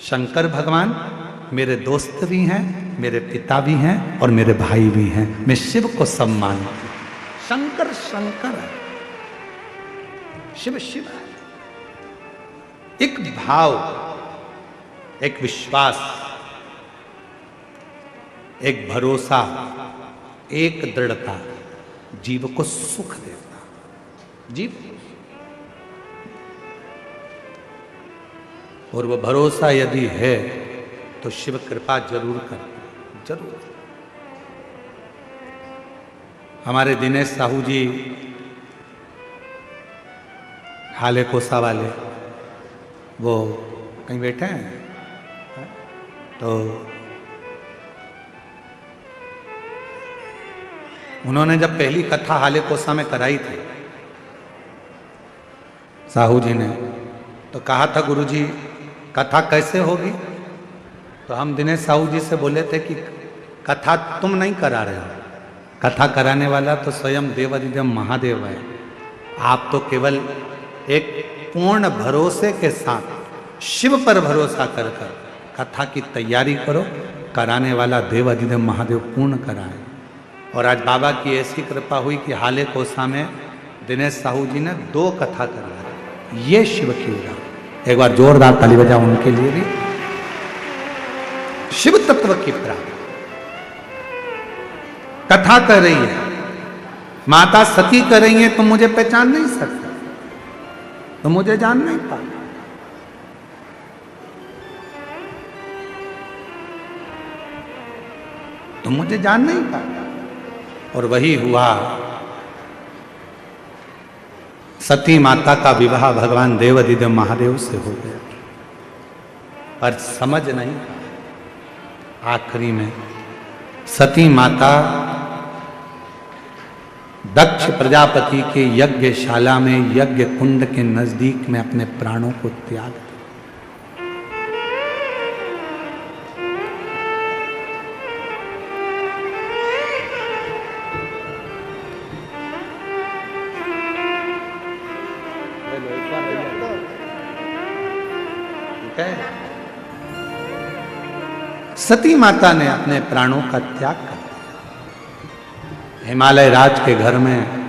Speaker 1: शंकर भगवान मेरे दोस्त भी हैं, मेरे पिता भी हैं और मेरे भाई भी हैं। मैं शिव को सब मानता हूं। शंकर शंकर है, शिव शिव है। एक भाव, एक विश्वास, एक भरोसा, एक दृढ़ता जीव को सुख देता। जीव और वो भरोसा यदि है तो शिव कृपा जरूर कर, जरूर। हमारे दिनेश साहू जी हाले कोसा वाले वो कहीं बैठे हैं, तो उन्होंने जब पहली कथा हाले कोसा में कराई थी साहू जी ने, तो कहा था गुरुजी कथा कैसे होगी। तो हम दिनेश साहू जी से बोले थे कि कथा तुम नहीं करा रहे हो, कथा कराने वाला तो स्वयं देवादिदेव महादेव है। आप तो केवल एक पूर्ण भरोसे के साथ शिव पर भरोसा कर कर कथा की तैयारी करो, कराने वाला देवादिदेव महादेव पूर्ण कराए। और आज बाबा की ऐसी कृपा हुई कि हाले कोसा में दिनेश साहू जी ने 2 कथा करवाई। ये शिव की उदाहरण। एक बार जोरदार ताली बजाओ उनके लिए भी। शिव तत्व की प्राप्ति कथा कर रही है, माता सती कर रही है, तुम मुझे पहचान नहीं सकते, तुम मुझे जान नहीं पाते। तुम मुझे जान नहीं पाते। और वही हुआ, सती माता का विवाह भगवान देवादिदेव महादेव से हो गया, पर समझ नहीं। आखिरी में सती माता दक्ष प्रजापति के यज्ञशाला में यज्ञ कुंड के नजदीक में अपने प्राणों को त्याग दिया। सती माता ने अपने प्राणों का त्याग कर दिया। हिमालय राज के घर में